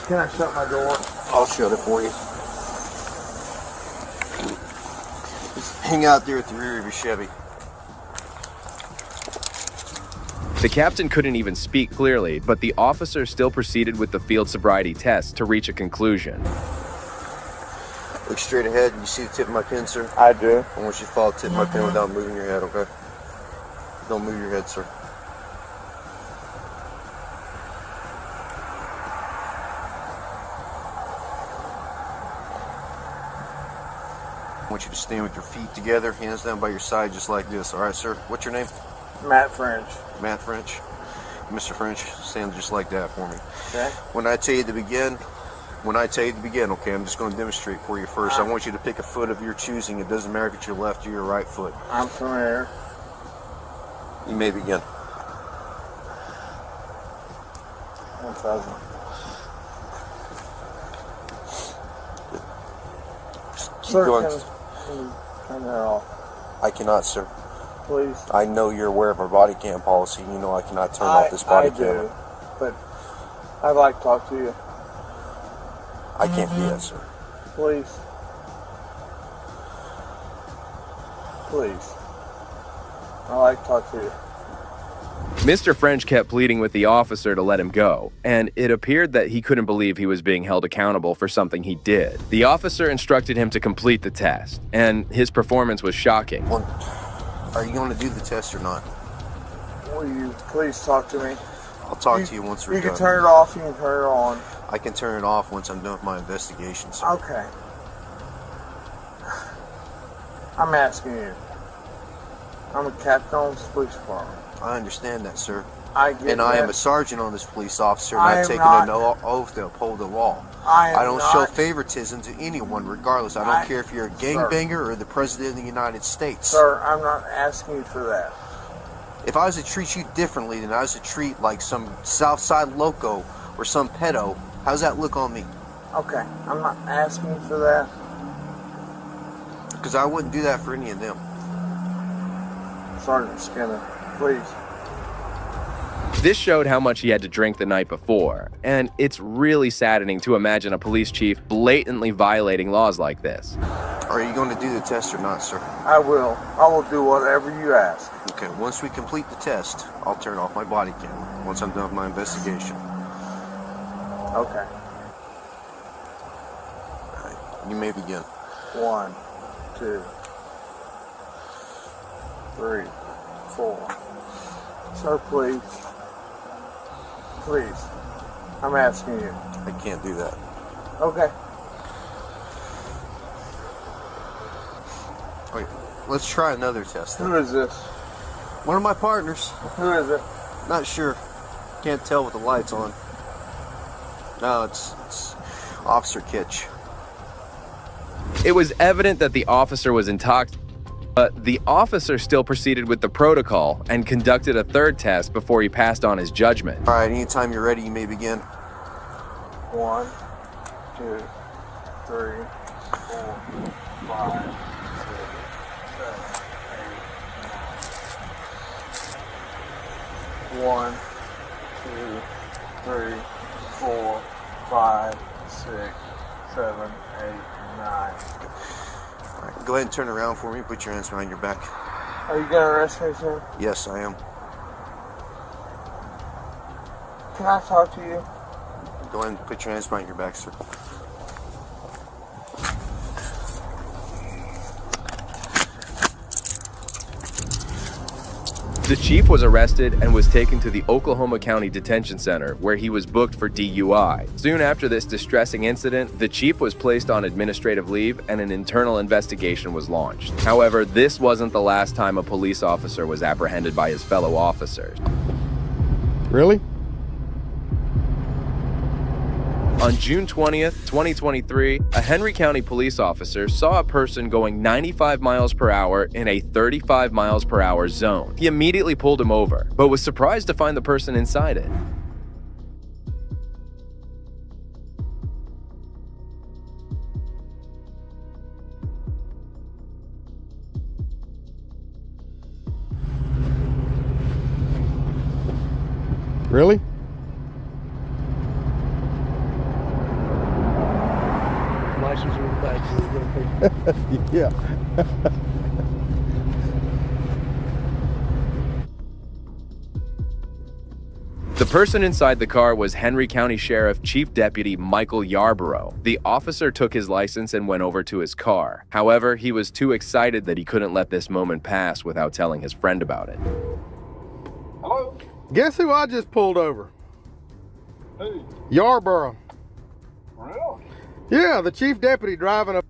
Can I shut my door? I'll shut it for you. Just hang out there at the rear of your Chevy. The captain couldn't even speak clearly, but the officer still proceeded with the field sobriety test to reach a conclusion. Look straight ahead. You see the tip of my pen, sir? I do. I want you to follow the tip of my pen without moving your head, okay? Don't move your head, sir. I want you to stand with your feet together, hands down by your side, just like this. All right, sir? What's your name? Matt French. Matt French. Mr. French, stand just like that for me. Okay. When I tell you to begin, okay, I'm just going to demonstrate for you first. I want you to pick a foot of your choosing. It doesn't matter if it's your left or your right foot. I'm familiar. You may begin. 1,000. Keep Sir, going. can you turn that off? I cannot, sir. Please. I know you're aware of our body cam policy. You know I cannot turn off this body cam. I do, but I'd like to talk to you. I can't do that, sir. Please. Please. I'd like to talk to you. Mr. French kept pleading with the officer to let him go, and it appeared that he couldn't believe he was being held accountable for something he did. The officer instructed him to complete the test, and his performance was shocking. Are you going to do the test or not? Will you please talk to me? I'll talk to you once we're done. You can turn it off, you can turn it on. I can turn it off once I'm done with my investigation, sir. Okay. I'm asking you. I'm a captain on this police department. I understand that, sir. I get I am that. a sergeant on this police officer, and I I've am taken not- an oath to uphold the law. I don't show not- favoritism to anyone, regardless. I don't care if you're a gangbanger or the president of the United States. Sir, I'm not asking you for that. If I was to treat you differently than I was to treat like some Southside loco or some pedo, how's that look on me? Okay, I'm not asking you for that. Because I wouldn't do that for any of them. Sergeant Skinner, please. This showed how much he had to drink the night before, and it's really saddening to imagine a police chief blatantly violating laws like this. Are you going to do the test or not, sir? I will. I will do whatever you ask. Okay, once we complete the test, I'll turn off my body cam once I'm done with my investigation. Okay. All right, you may begin. 1, 2, 3, 4. Sir, please. Please. I'm asking you. I can't do that. Okay. Wait, let's try another test then. Who is this? One of my partners. Who is it? Not sure. Can't tell with the lights on. No, it's Officer Kitch. It was evident that the officer was intoxicated, but the officer still proceeded with the protocol and conducted a third test before he passed on his judgment. All right, anytime you're ready, you may begin. 1, 2, 3, 4, 5, 6, 7, 8, 9. 1, 2, 3, 4, 5, 6, 7, 8, 9. All right, go ahead and turn around for me. Put your hands behind your back. Are you gonna arrest me, sir? Yes, I am. Can I talk to you? Go ahead and put your hands behind your back, sir. The chief was arrested and was taken to the Oklahoma County Detention Center, where he was booked for DUI. Soon after this distressing incident, the chief was placed on administrative leave and an internal investigation was launched. However, this wasn't the last time a police officer was apprehended by his fellow officers. Really? On June 20th, 2023, a Henry County police officer saw a person going 95 miles per hour in a 35 miles per hour zone. He immediately pulled him over, but was surprised to find the person inside it. Really? Yeah. The person inside the car was Henry County Sheriff Chief Deputy Michael Yarborough. The officer took his license and went over to his car. However, he was too excited that he couldn't let this moment pass without telling his friend about it. Hello? Guess who I just pulled over? Who? Yarborough. Really? Yeah, the chief deputy driving a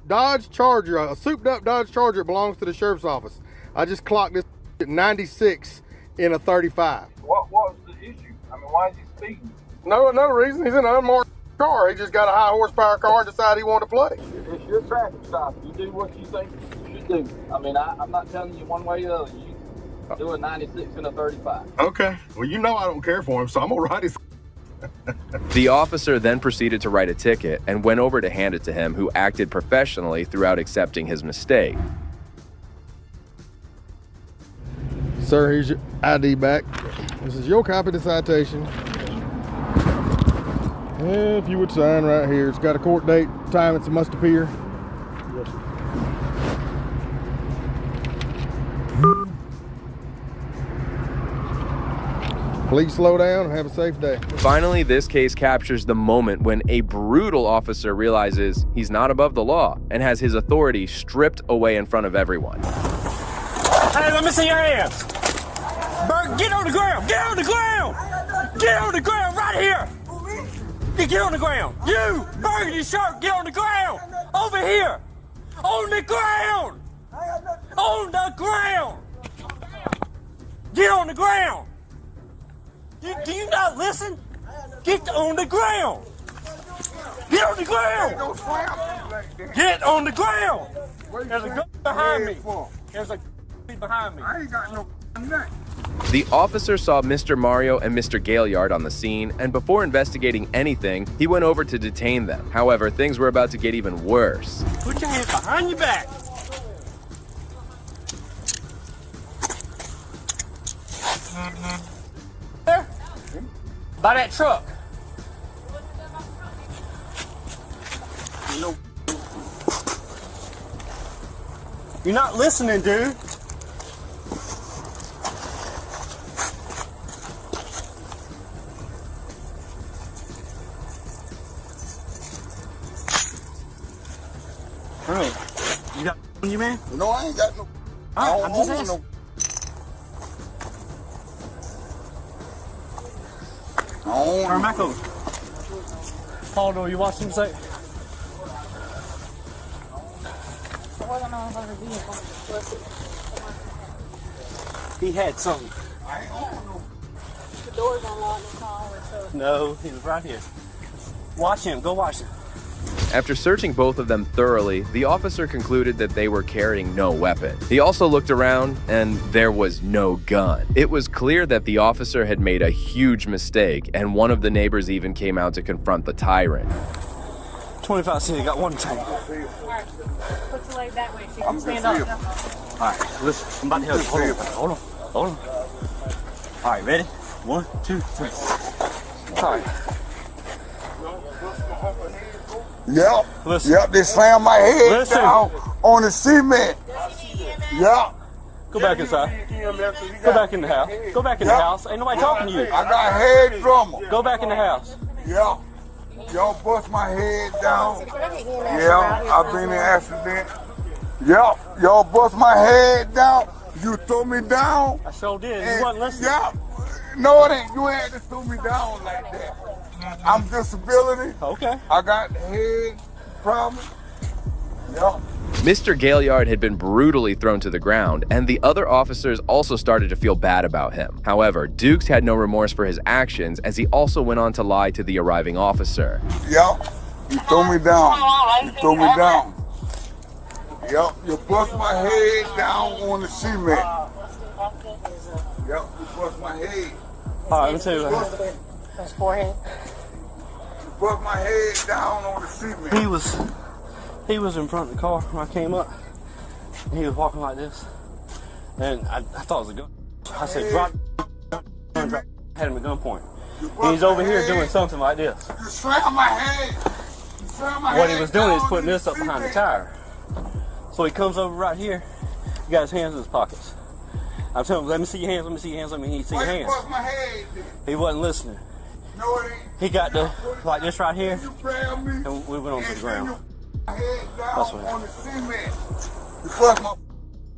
Dodge Charger, a souped up Dodge Charger. It belongs to the sheriff's office. I just clocked this at 96 in a 35. What was the issue? I mean, why is he speeding? No reason. He's in an unmarked car. He just got a high horsepower car and decided he wanted to play. It's your traffic stop. You do what you think you should do. I mean, I'm not telling you one way or the other. You do a 96 and a 35. Okay. Well, you know I don't care for him, so I'm gonna ride his. The officer then proceeded to write a ticket and went over to hand it to him, who acted professionally throughout accepting his mistake. Sir, here's your ID back. This is your copy of the citation. And if you would sign right here, it's got a court date, time it must appear. Yes, sir. Please slow down and have a safe day. Finally, this case captures the moment when a brutal officer realizes he's not above the law and has his authority stripped away in front of everyone. Hey, let me see your hands. Bert, get on the ground. Get on the ground. Get on the ground right here. Get on the ground. You, burgundy shirt, get on the ground. Over here. On the ground. On the ground. Get on the ground. Do you not listen? Get on the ground. Get on the ground. Get on the ground. There's a gun behind me. There's a gun behind me. I ain't got no neck. The officer saw Mr. Mario and Mr. Gaillard on the scene, and before investigating anything, he went over to detain them. However, things were about to get even worse. Put your hands behind your back. There? By that truck. You're not listening, dude. Bro, you got on you, man? No, I ain't got no. All right, I'm just asking. Turn back over. Paul, do you watch him say? He had something. The door's unlocked. No, he was right here. Watch him. Go watch him. After searching both of them thoroughly, the officer concluded that they were carrying no weapon. He also looked around, and there was no gun. It was clear that the officer had made a huge mistake, and one of the neighbors even came out to confront the tyrant. 25 cents, got one tank. Put your leg that way so you can stand up. All right, listen, I'm about to help you. Hold on. All right, ready? 1, 2, 3. All right. Yep. Listen. Yep, they slammed my head down on the cement. Yep. Go back inside. Go back in the house. Go back in the house. Ain't nobody talking to you. I got head trauma. Go back in the house. Yep. Y'all bust my head down. Yeah, I've been in an accident. Yep. Y'all bust my head down. You threw me down. I sure did. You wasn't listening. Yep. No, it ain't. You had to throw me down like that. I'm disability. Okay. I got head problem. Yep. Mr. Gaillard had been brutally thrown to the ground, and the other officers also started to feel bad about him. However, Dukes had no remorse for his actions, as he also went on to lie to the arriving officer. Yep. You threw me down. You threw me down. Yep. You bust my head down on the cement. Yep. You bust my head. All right, let me tell you what. His forehead. You bust my head down on the cement. He was in front of the car when I came up. And he was walking like this. And I thought it was a gun. I said, drop. Had him at gunpoint. And he's over here doing something like this. You slammed my head. You slammed my What head he was doing is down putting on this up behind the tire. So he comes over right here. He got his hands in his pockets. I'm telling him, let me see your hands, let me see your hands, let me see your hands. Bust my head, then? He wasn't listening. No, it ain't. He got the, like this right here, You grabbed me. and we went onto the ground. Head down That's what on the cement. You bust my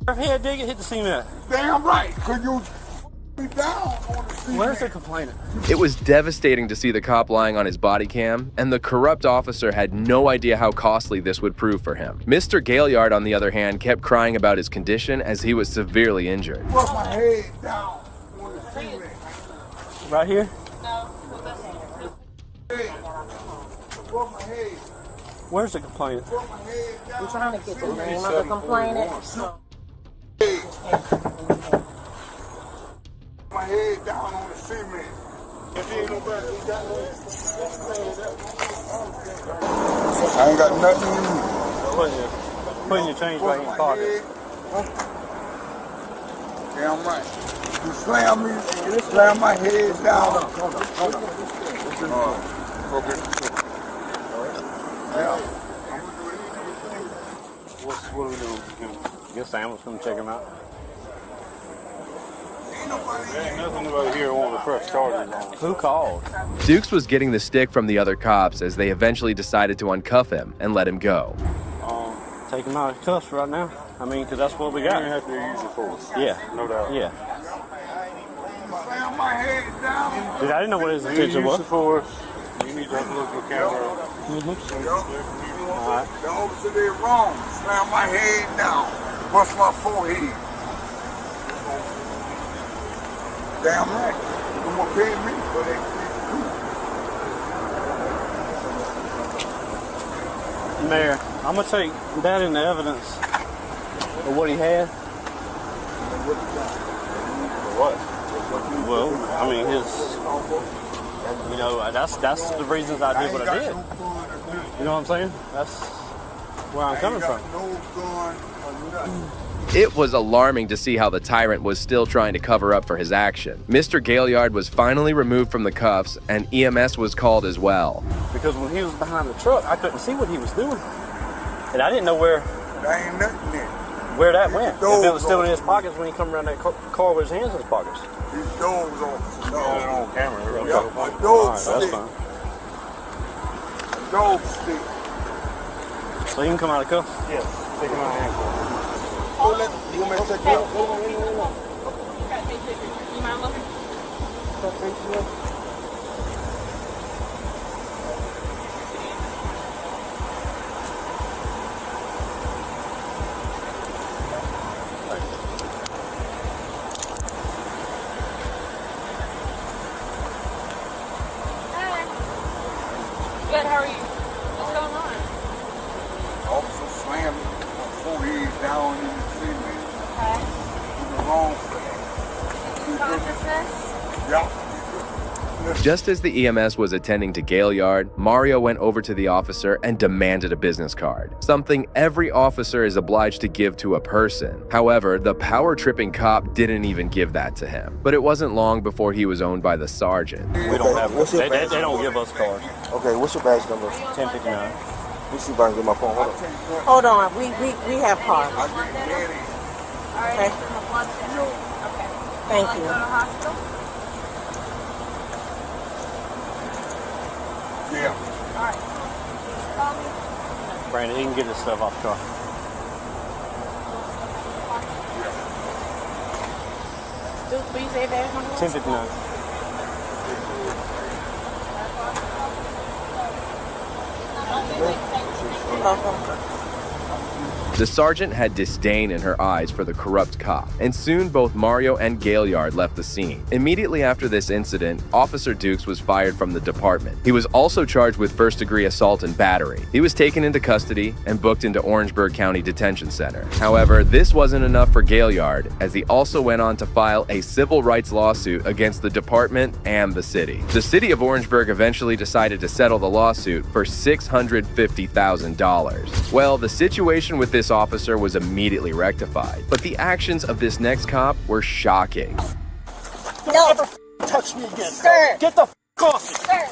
Her head dig it, hit the cement. damn right. Could you me down on the cement? Where's the complainant? It was devastating to see the cop lying on his body cam, and the corrupt officer had no idea how costly this would prove for him. Mr. Gaillard, on the other hand, kept crying about his condition as he was severely injured. Bust my head down on the cement. Right here? Hey, bust my head. Where's the complainant? I'm trying to get the name of the complainant. My head down on the cement. If you ain't nobody, you got no. I ain't got nothing in me. Putting your change right in your pocket. Damn right. You slam my head down. Okay. Yeah. What are we doing with him? I guess Sam was going to check him out. There ain't nothing about here wanting to press charges on. Who called? Dukes was getting the stick from the other cops as they eventually decided to uncuff him and let him go. Take him out of cuffs right now. I mean, because that's what we got. You're going to have to use your force. Yeah. No doubt. Yeah. Slam my head down. Dude, I didn't know what his intention was. Use the force. You need to have a look at the camera. All right. The officer did wrong. Slam my head down. Bust my forehead. Damn right. You're going to pay me for that. Mayor, I'm going to take that into evidence of what he had. What? Well, I mean, that's the reasons I did what I did. You know what I'm saying? That's where I'm coming from. It was alarming to see how the tyrant was still trying to cover up for his action. Mr. Gaillard was finally removed from the cuffs, and EMS was called as well. Because when he was behind the truck, I couldn't see what he was doing. And I didn't know where... There ain't nothing there. Where that went? If it was still in his pockets when he come around that car with his hands in his pockets. His dog was on. On camera. Yeah, my All dog right, that's stick. fine. My dog stick. So he can come out of cuffs? Yeah, take him out of handcuffs. You want me to take him out? You mind looking? Good, how are you? What's going on? Officer slammed my forehead down in the cement. Okay. In the wrong thing. Whose office is this? Yeah. Just as the EMS was attending to Gaillard, Mario went over to the officer and demanded a business card, something every officer is obliged to give to a person. However, the power-tripping cop didn't even give that to him. But it wasn't long before he was owned by the sergeant. We don't have they don't give us cards. Okay, what's your badge number? 1059. Let me see if I can get my phone. Hold on. Hold on, we have cards. Okay. Thank you. Go to hospital? Yeah. All right. Please call me. Brandon, he can get his stuff off the car. Dude, will you say badge number? 1059. The sergeant had disdain in her eyes for the corrupt cop, and soon both Mario and Gaillard left the scene. Immediately after this incident, Officer Dukes was fired from the department. He was also charged with first-degree assault and battery. He was taken into custody and booked into Orangeburg County Detention Center. However, this wasn't enough for Gaillard, as he also went on to file a civil rights lawsuit against the department and the city. The city of Orangeburg eventually decided to settle the lawsuit for $650,000. Well, the situation with this officer was immediately rectified, but the actions of this next cop were shocking. Don't ever touch me again. Sir. Get the off me. Sir.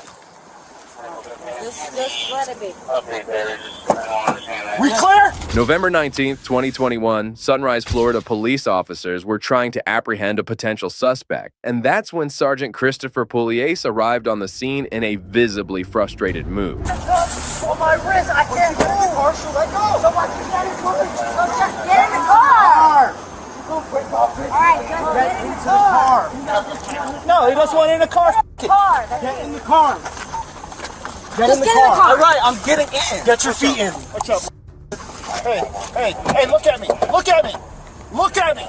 Just let it be. We clear? November 19th, 2021, Sunrise, Florida police officers were trying to apprehend a potential suspect, and that's when Sergeant Christopher Pugliese arrived on the scene in a visibly frustrated mood. On my wrist, I can't move. Marshall, let go. Somebody get in the car. Just get in the car. All right, just get in the car. No, he doesn't want in the car. Car. Get in the car. Just get in the car. All right, I'm getting in. Get your feet in. What's up? Hey, look at me. Look at me. Look at me.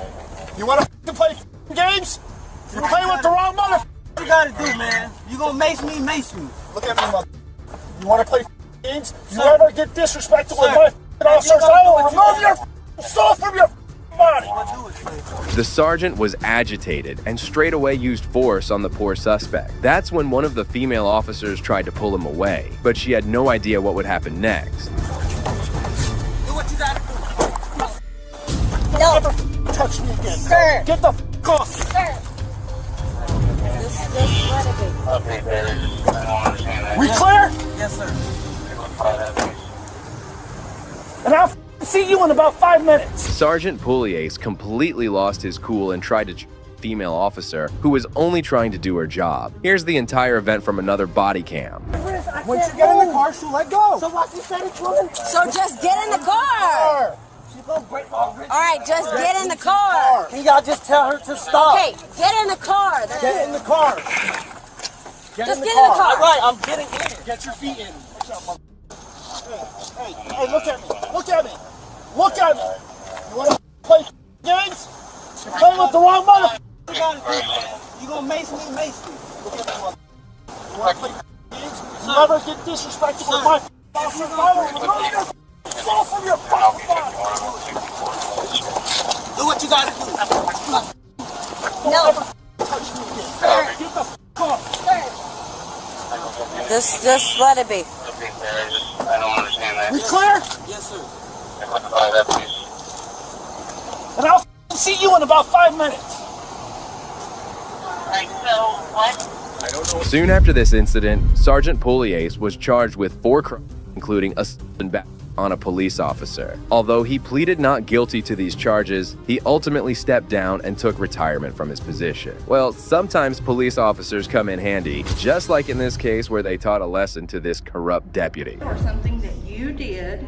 You want to play games? You're playing with the wrong mother. What you gotta do, man? You gonna mace me, mace me. Look at me, mother. You want to play games? You ever get disrespectful with my officers, I will remove your soul from your body. The sergeant was agitated and straight away used force on the poor suspect. That's when one of the female officers tried to pull him away, but she had no idea what would happen next. Do what you gotta do. Don't ever touch me again. Sir. Get the off me. Sir. Just let it be. We clear? Yes, sir. And I'll see you in about 5 minutes. Sergeant Pugliese completely lost his cool and tried to female officer who was only trying to do her job. Here's the entire event from another body cam. Once you get in the car, she'll let go. So what you said it's woman? So just get in the car. She's gonna break my wrist. All right, just get in the car. Can y'all just tell her to stop? Okay, get in the car. Get in the car. Just get in the car. All right, I'm getting in. Get your feet in. What's up, mother? Hey, look at me. Look at me. Look at me. You want to play games? You're playing with the wrong mother. What you gotta do, man? You gonna mace me, mace me. Look at me, mother. You want to play games? You ever get disrespectful with my officers, I will remove your soul from your fucking body. Do what you gotta do. No. Touch me again. Sir. Get the off. Just let it be. I don't understand that. We clear? Yes, sir. And I'll see you in about 5 minutes. Soon after this incident, Sergeant Pugliese was charged with 4 crimes, including assault and battery. on a police officer. Although he pleaded not guilty to these charges, he ultimately stepped down and took retirement from his position. Well, sometimes police officers come in handy, just like in this case where they taught a lesson to this corrupt deputy. Or something that you did,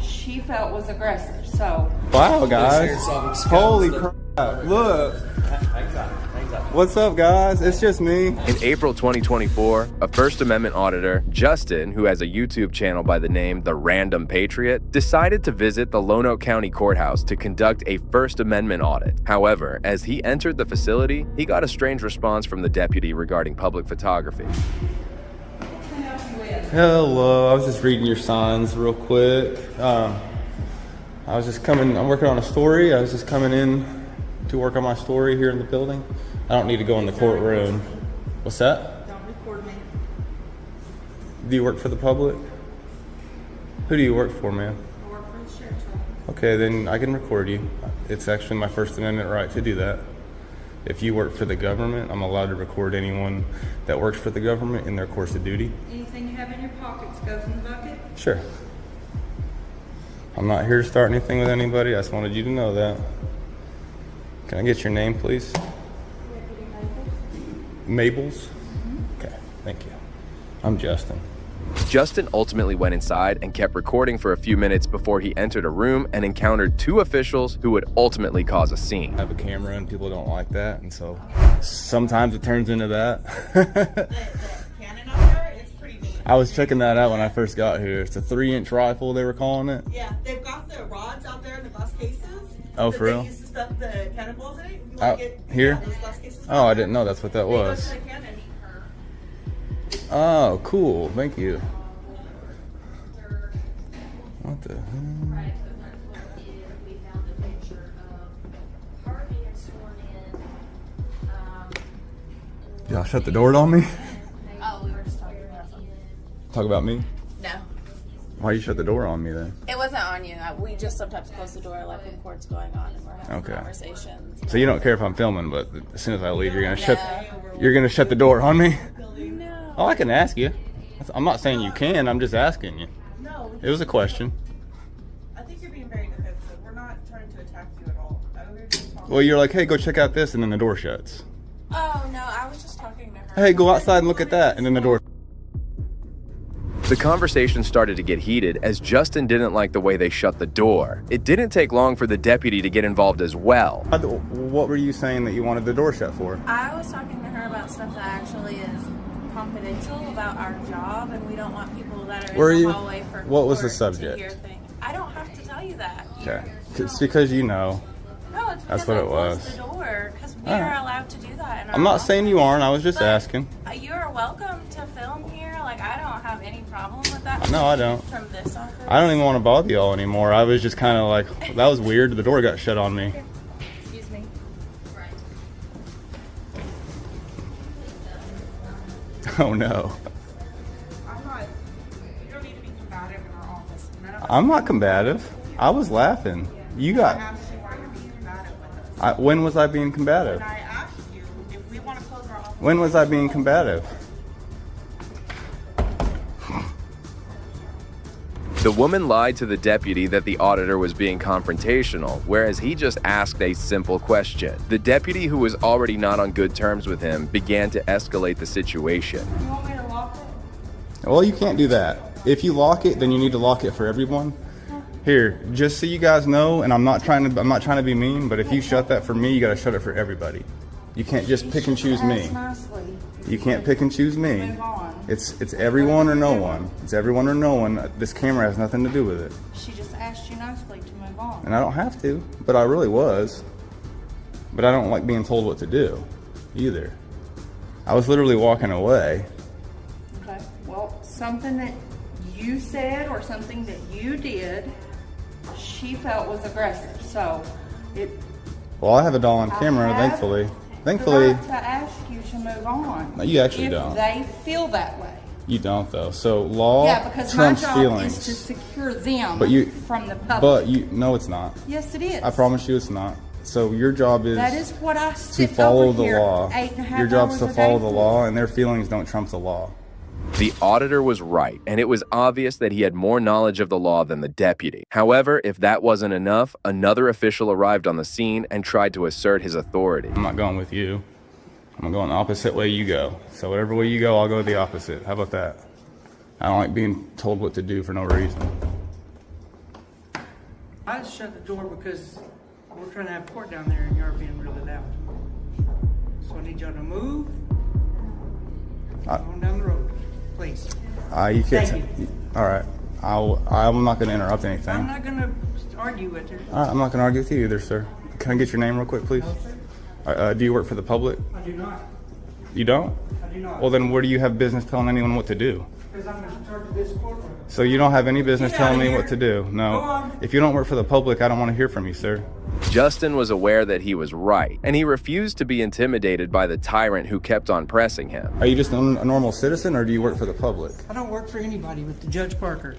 she felt was aggressive, so. Wow, guys. Holy crap. Look. What's up, guys? It's just me. In April 2024, a First Amendment auditor, Justin, who has a YouTube channel by the name The Random Patriot, decided to visit the Lonoke County Courthouse to conduct a First Amendment audit. However, as he entered the facility, he got a strange response from the deputy regarding public photography. Hello, I was just reading your signs real quick. I'm working on a story. I was just coming in to work on my story here in the building. I don't need to go in the courtroom. What's that? Don't record me. Do you work for the public? Who do you work for, ma'am? I work for the sheriff's office. Okay, then I can record you. It's actually my First Amendment right to do that. If you work for the government, I'm allowed to record anyone that works for the government in their course of duty. Anything you have in your pockets goes in the bucket? Sure. I'm not here to start anything with anybody. I just wanted you to know that. Can I get your name, please? Mabel's? Okay, thank you. I'm Justin. Justin ultimately went inside and kept recording for a few minutes before he entered a room and encountered two officials who would ultimately cause a scene. I have a camera and people don't like that, and so sometimes it turns into that. Cannon up there, it's pretty neat. I was checking that out when I first got here. It's a 3-inch rifle, they were calling it. Yeah, they've got the rods out there in the glass cases. Oh, for real? They used to stuff the cannonballs in it. You Out here? those glass cases. Oh, I didn't know that's what that was. They go to the cannon. Oh, cool. Thank you. What the hell? Y'all shut the door on me? Oh, we were just talking about something. Talk about me? No. Why you shut the door on me then? It wasn't on you. We just sometimes close the door like when court's going on and we're having conversations. So you don't care if I'm filming, but as soon as I leave, you're gonna shut the door on me? No. Oh, I can ask you. I'm not saying you can. I'm just asking you. No. It was a question. I think you're being very defensive. We're not trying to attack you at all. We were just talking. Well, you're like, hey, go check out this, and then the door shuts. Oh no, I was just talking to her. Hey, go outside and look at that, and then the door. The conversation started to get heated as Justin didn't like the way they shut the door. It didn't take long for the deputy to get involved as well. What were you saying that you wanted the door shut for? I was talking to her about stuff that actually is confidential about our job, and we don't want people that are in the hallway for What was the to subject? hear things. I don't have to tell you that. Okay, it's because you know. No, it's because That's what I it was. closed the door because we Alright. are allowed to do that. In our I'm not office. saying you aren't. I was just asking. You are welcome to film here. Like, I don't have any problem with that. No, I don't. From this office. I don't even want to bother y'all anymore. I was just kind of like, that was weird. The door got shut on me. Excuse me. Oh no. You don't need to be combative in our office. I'm not combative. I was laughing. You got. asked you why you're being combative with us. When was I being combative? And I asked you if we want to close our office. When was I being combative? The woman lied to the deputy that the auditor was being confrontational, whereas he just asked a simple question. The deputy, who was already not on good terms with him, began to escalate the situation. You want me to lock it? Well, you can't do that. If you lock it, then you need to lock it for everyone. Here, just so you guys know, and I'm not trying to be mean, but if you shut that for me, you got to shut it for everybody. You can't just pick and choose me. You can't pick and choose me. It's everyone or no one. It's everyone or no one. This camera has nothing to do with it. She just asked you nicely to move on. And I don't have to, but I really was. But I don't like being told what to do, either. I was literally walking away. Okay. Well, something that you said or something that you did, she felt was aggressive. So, Well, I have it all on camera, thankfully. Thankfully. the right to ask you to move on. No, you actually if don't. They feel that way. You don't, though. So law Yeah, because my trumps job feelings. is to secure them from the public. But no, it's not. Yes, it is. I promise you, it's not. So your job is That is what I to sit follow over the here law. 8.5 Your job's hours to a day follow the for. law, and their feelings don't trump the law. The auditor was right, and it was obvious that he had more knowledge of the law than the deputy. However, if that wasn't enough, another official arrived on the scene and tried to assert his authority. I'm not going with you. I'm going the opposite way you go. So whatever way you go, I'll go the opposite. How about that? I don't like being told what to do for no reason. I just shut the door because we're trying to have court down there and you're being really loud. So I need y'all to move. Going down the road, please. You can't. Thank you. All right. I'm not going to interrupt anything. I'm not going to argue with you. All right, I'm not going to argue with you either, sir. Can I get your name real quick, please? No, sir. Do you work for the public? I do not. You don't? I do not. Well, then where do you have business telling anyone what to do? Because I'm in charge of this courtroom. So you don't have any business Get telling out of me what here. to do? No. Go on. If you don't work for the public, I don't want to hear from you, sir. Justin was aware that he was right, and he refused to be intimidated by the tyrant who kept on pressing him. Are you just a normal citizen, or do you work for the public? I don't work for anybody with the Judge Parker,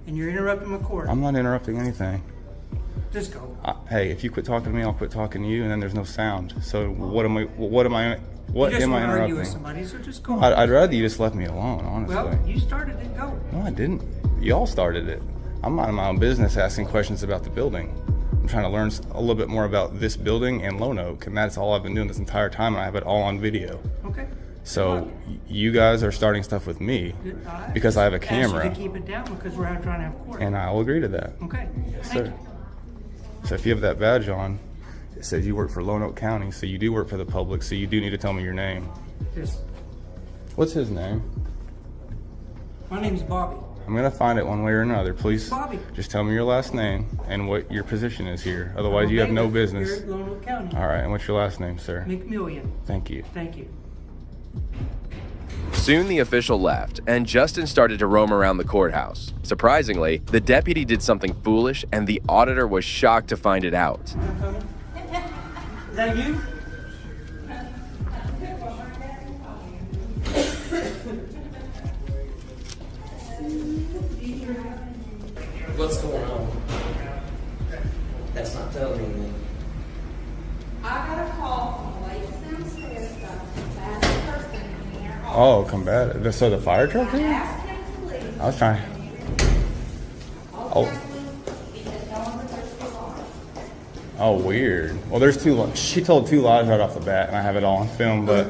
and you're interrupting my court. I'm not interrupting anything. Just go. Hey, if you quit talking to me, I'll quit talking to you, and then there's no sound. So what am I You just am I want to argue interrupting? with somebody, so just go. I'd rather you just left me alone, honestly. Well, you started it. Go. No, I didn't. Y'all started it. I'm minding my own business asking questions about the building. I'm trying to learn a little bit more about this building and Lone Oak, and that's all I've been doing this entire time, and I have it all on video. Okay. So you guys are starting stuff with me because I have a camera. Ask you to keep it down because we're out trying to have court. And I'll agree to that. Okay. Yes, Thank sir. you. So if you have that badge on, it says you work for Lone Oak County, so you do work for the public, so you do need to tell me your name. Yes. What's his name? My name's Bobby. I'm gonna find it one way or another. Please Bobby. just tell me your last name and what your position is here. Otherwise, you have no business. Here at Lone Oak County. All right, and what's your last name, sir? McMillian. Thank you. Thank you. Soon the official left, and Justin started to roam around the courthouse. Surprisingly, the deputy did something foolish, and the auditor was shocked to find it out. Is that you? What's going on? That's not telling me anything. I got a call from the ladies downstairs about a bad person in there. Oh, combative. So the fire truck I here? asked him to leave. I was trying. Oh. He said, no one was there long. Oh, weird. Well, there's two. She told two lies right off the bat, and I have it all on film. But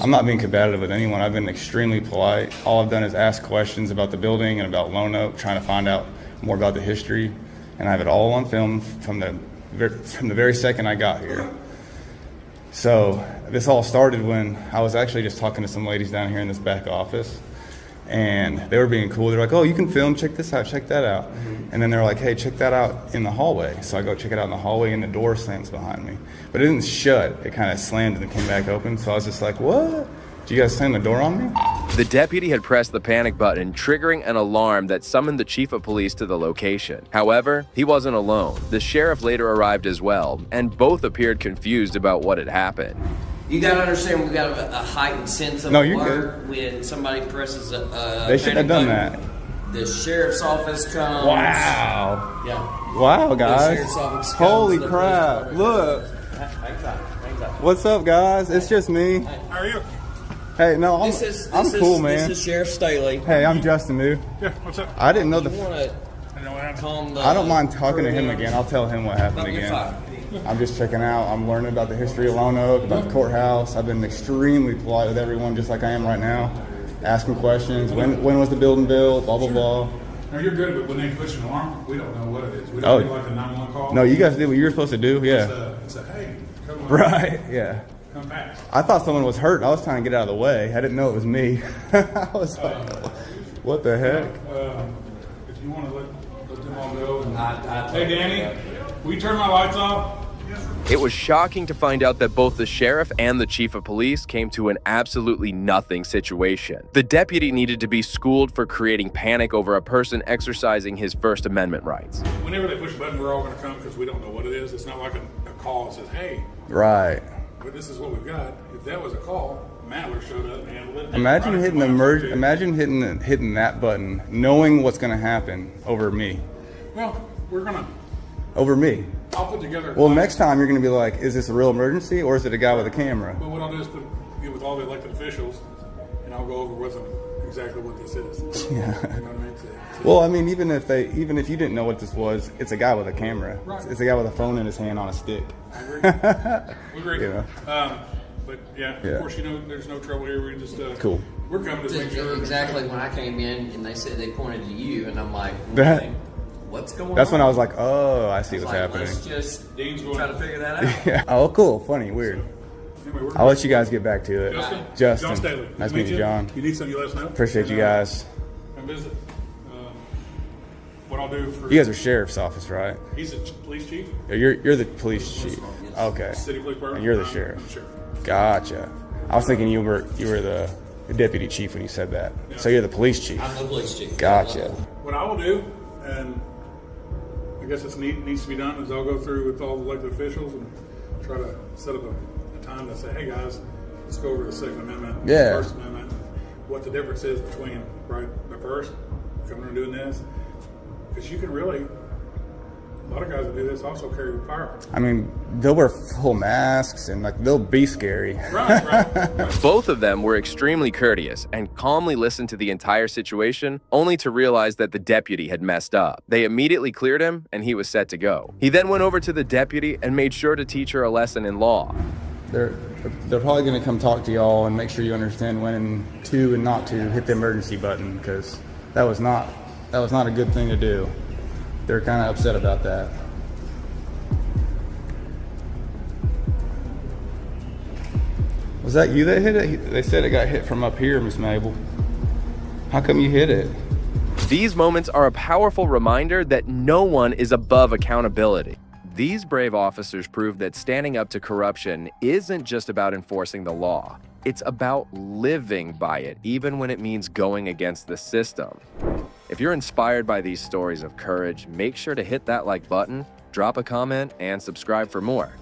I'm not being combative with anyone. I've been extremely polite. All I've done is ask questions about the building and about Lone Oak, trying to find out more about the history, and I have it all on film from the very second I got here. So this all started when I was actually just talking to some ladies down here in this back office, and they were being cool. They're like, "Oh, you can film. Check this out. Check that out." And then they're like, "Hey, check that out in the hallway." So I go check it out in the hallway, and the door slams behind me. But it didn't shut. It kind of slammed and then came back open. So I was just like, "What? Did you guys slam the door on me?" The deputy had pressed the panic button, triggering an alarm that summoned the chief of police to the location. However, he wasn't alone. The sheriff later arrived as well, and both appeared confused about what had happened. You gotta understand, we got a heightened sense of No, you're alert when somebody presses a They should have done that. The sheriff's office comes. Wow. Yeah. Wow, The guys. sheriff's office comes, Holy the crap. police Look. What's up, guys? It's just me. How are you? Hey, no, I'm cool, man. This is Sheriff Staley. Hey, I'm Justin Moo. Yeah, what's up? I didn't know You the. wanna calm the I don't mind talking to him again. I'll tell him what happened You're again. fine. I'm just checking out. I'm learning about the history of Lone Oak, about the courthouse. I've been extremely polite with everyone, just like I am right now. Asking questions. When was the building built? Blah, blah, blah. No, you're good, but when they push an alarm, we don't know what it is. We Oh. don't do like a 911 call. No, you guys did what you were supposed to do. Yeah. It's a hey, come on. Right. Yeah. Come back. I thought someone was hurt. I was trying to get out of the way. I didn't know it was me. I was like, what the heck? If you want to let them all go. And, hey, Danny, will you turn my lights off? It was shocking to find out that both the sheriff and the chief of police came to an absolutely nothing situation. The deputy needed to be schooled for creating panic over a person exercising his First Amendment rights. Whenever they push a button, we're all going to come because we don't know what it is. It's not like a call that says, hey, Right. but this is what we've got. If that was a call, Mattler showed up and handled it. Imagine hitting hitting that button, knowing what's going to happen over me. Well, we're going to. Over me. I'll put together. Well, next time you're going to be like, is this a real emergency or is it a guy with a camera? But what I'll do is get with all the elected officials, and I'll go over with them exactly what this is. Yeah. You know what I mean? Well, I mean, even if you didn't know what this was, it's a guy with a camera. Right. It's a guy with a phone in his hand on a stick. I agree. We agree. You know? But yeah, Yeah. of course, you know, there's no trouble here. We just Cool. We're coming to make sure. Exactly when I came in and they said they pointed to you, and I'm like, That- what's going on? That's when I was like, oh, I see what's like, happening. Let's just try to figure that out. Yeah. Oh, cool. Funny. Weird. Anyway, I'll let you guys get back to it. Justin. John Staley. Nice to meet you, John. You need something, you let us know. Appreciate you guys. Come visit. What I'll do for You guys are sheriff's office, right? He's a police chief. Yeah, you're the police chief. Okay. City police department. And you're the I'm sheriff. the sheriff. Gotcha. I was thinking you were the deputy chief when you said that. Yeah. So you're the police chief. I'm the police chief. Gotcha. What I will do, and I guess this needs to be done, is I'll go through with all the elected officials and try to set up a time to say, hey guys, let's go over the Second Amendment, Yeah. the First Amendment, what the difference is between the first, coming and doing this, because you can really. A lot of guys that do this also carry firearms. I mean, they'll wear full masks and like they'll be scary. Right. Both of them were extremely courteous and calmly listened to the entire situation, only to realize that the deputy had messed up. They immediately cleared him, and he was set to go. He then went over to the deputy and made sure to teach her a lesson in law. They're probably going to come talk to y'all and make sure you understand when to and not to hit the emergency button, because that was not a good thing to do. They're kind of upset about that. Was that you that hit it? They said it got hit from up here, Miss Mabel. How come you hit it? These moments are a powerful reminder that no one is above accountability. These brave officers prove that standing up to corruption isn't just about enforcing the law. It's about living by it, even when it means going against the system. If you're inspired by these stories of courage, make sure to hit that like button, drop a comment, and subscribe for more.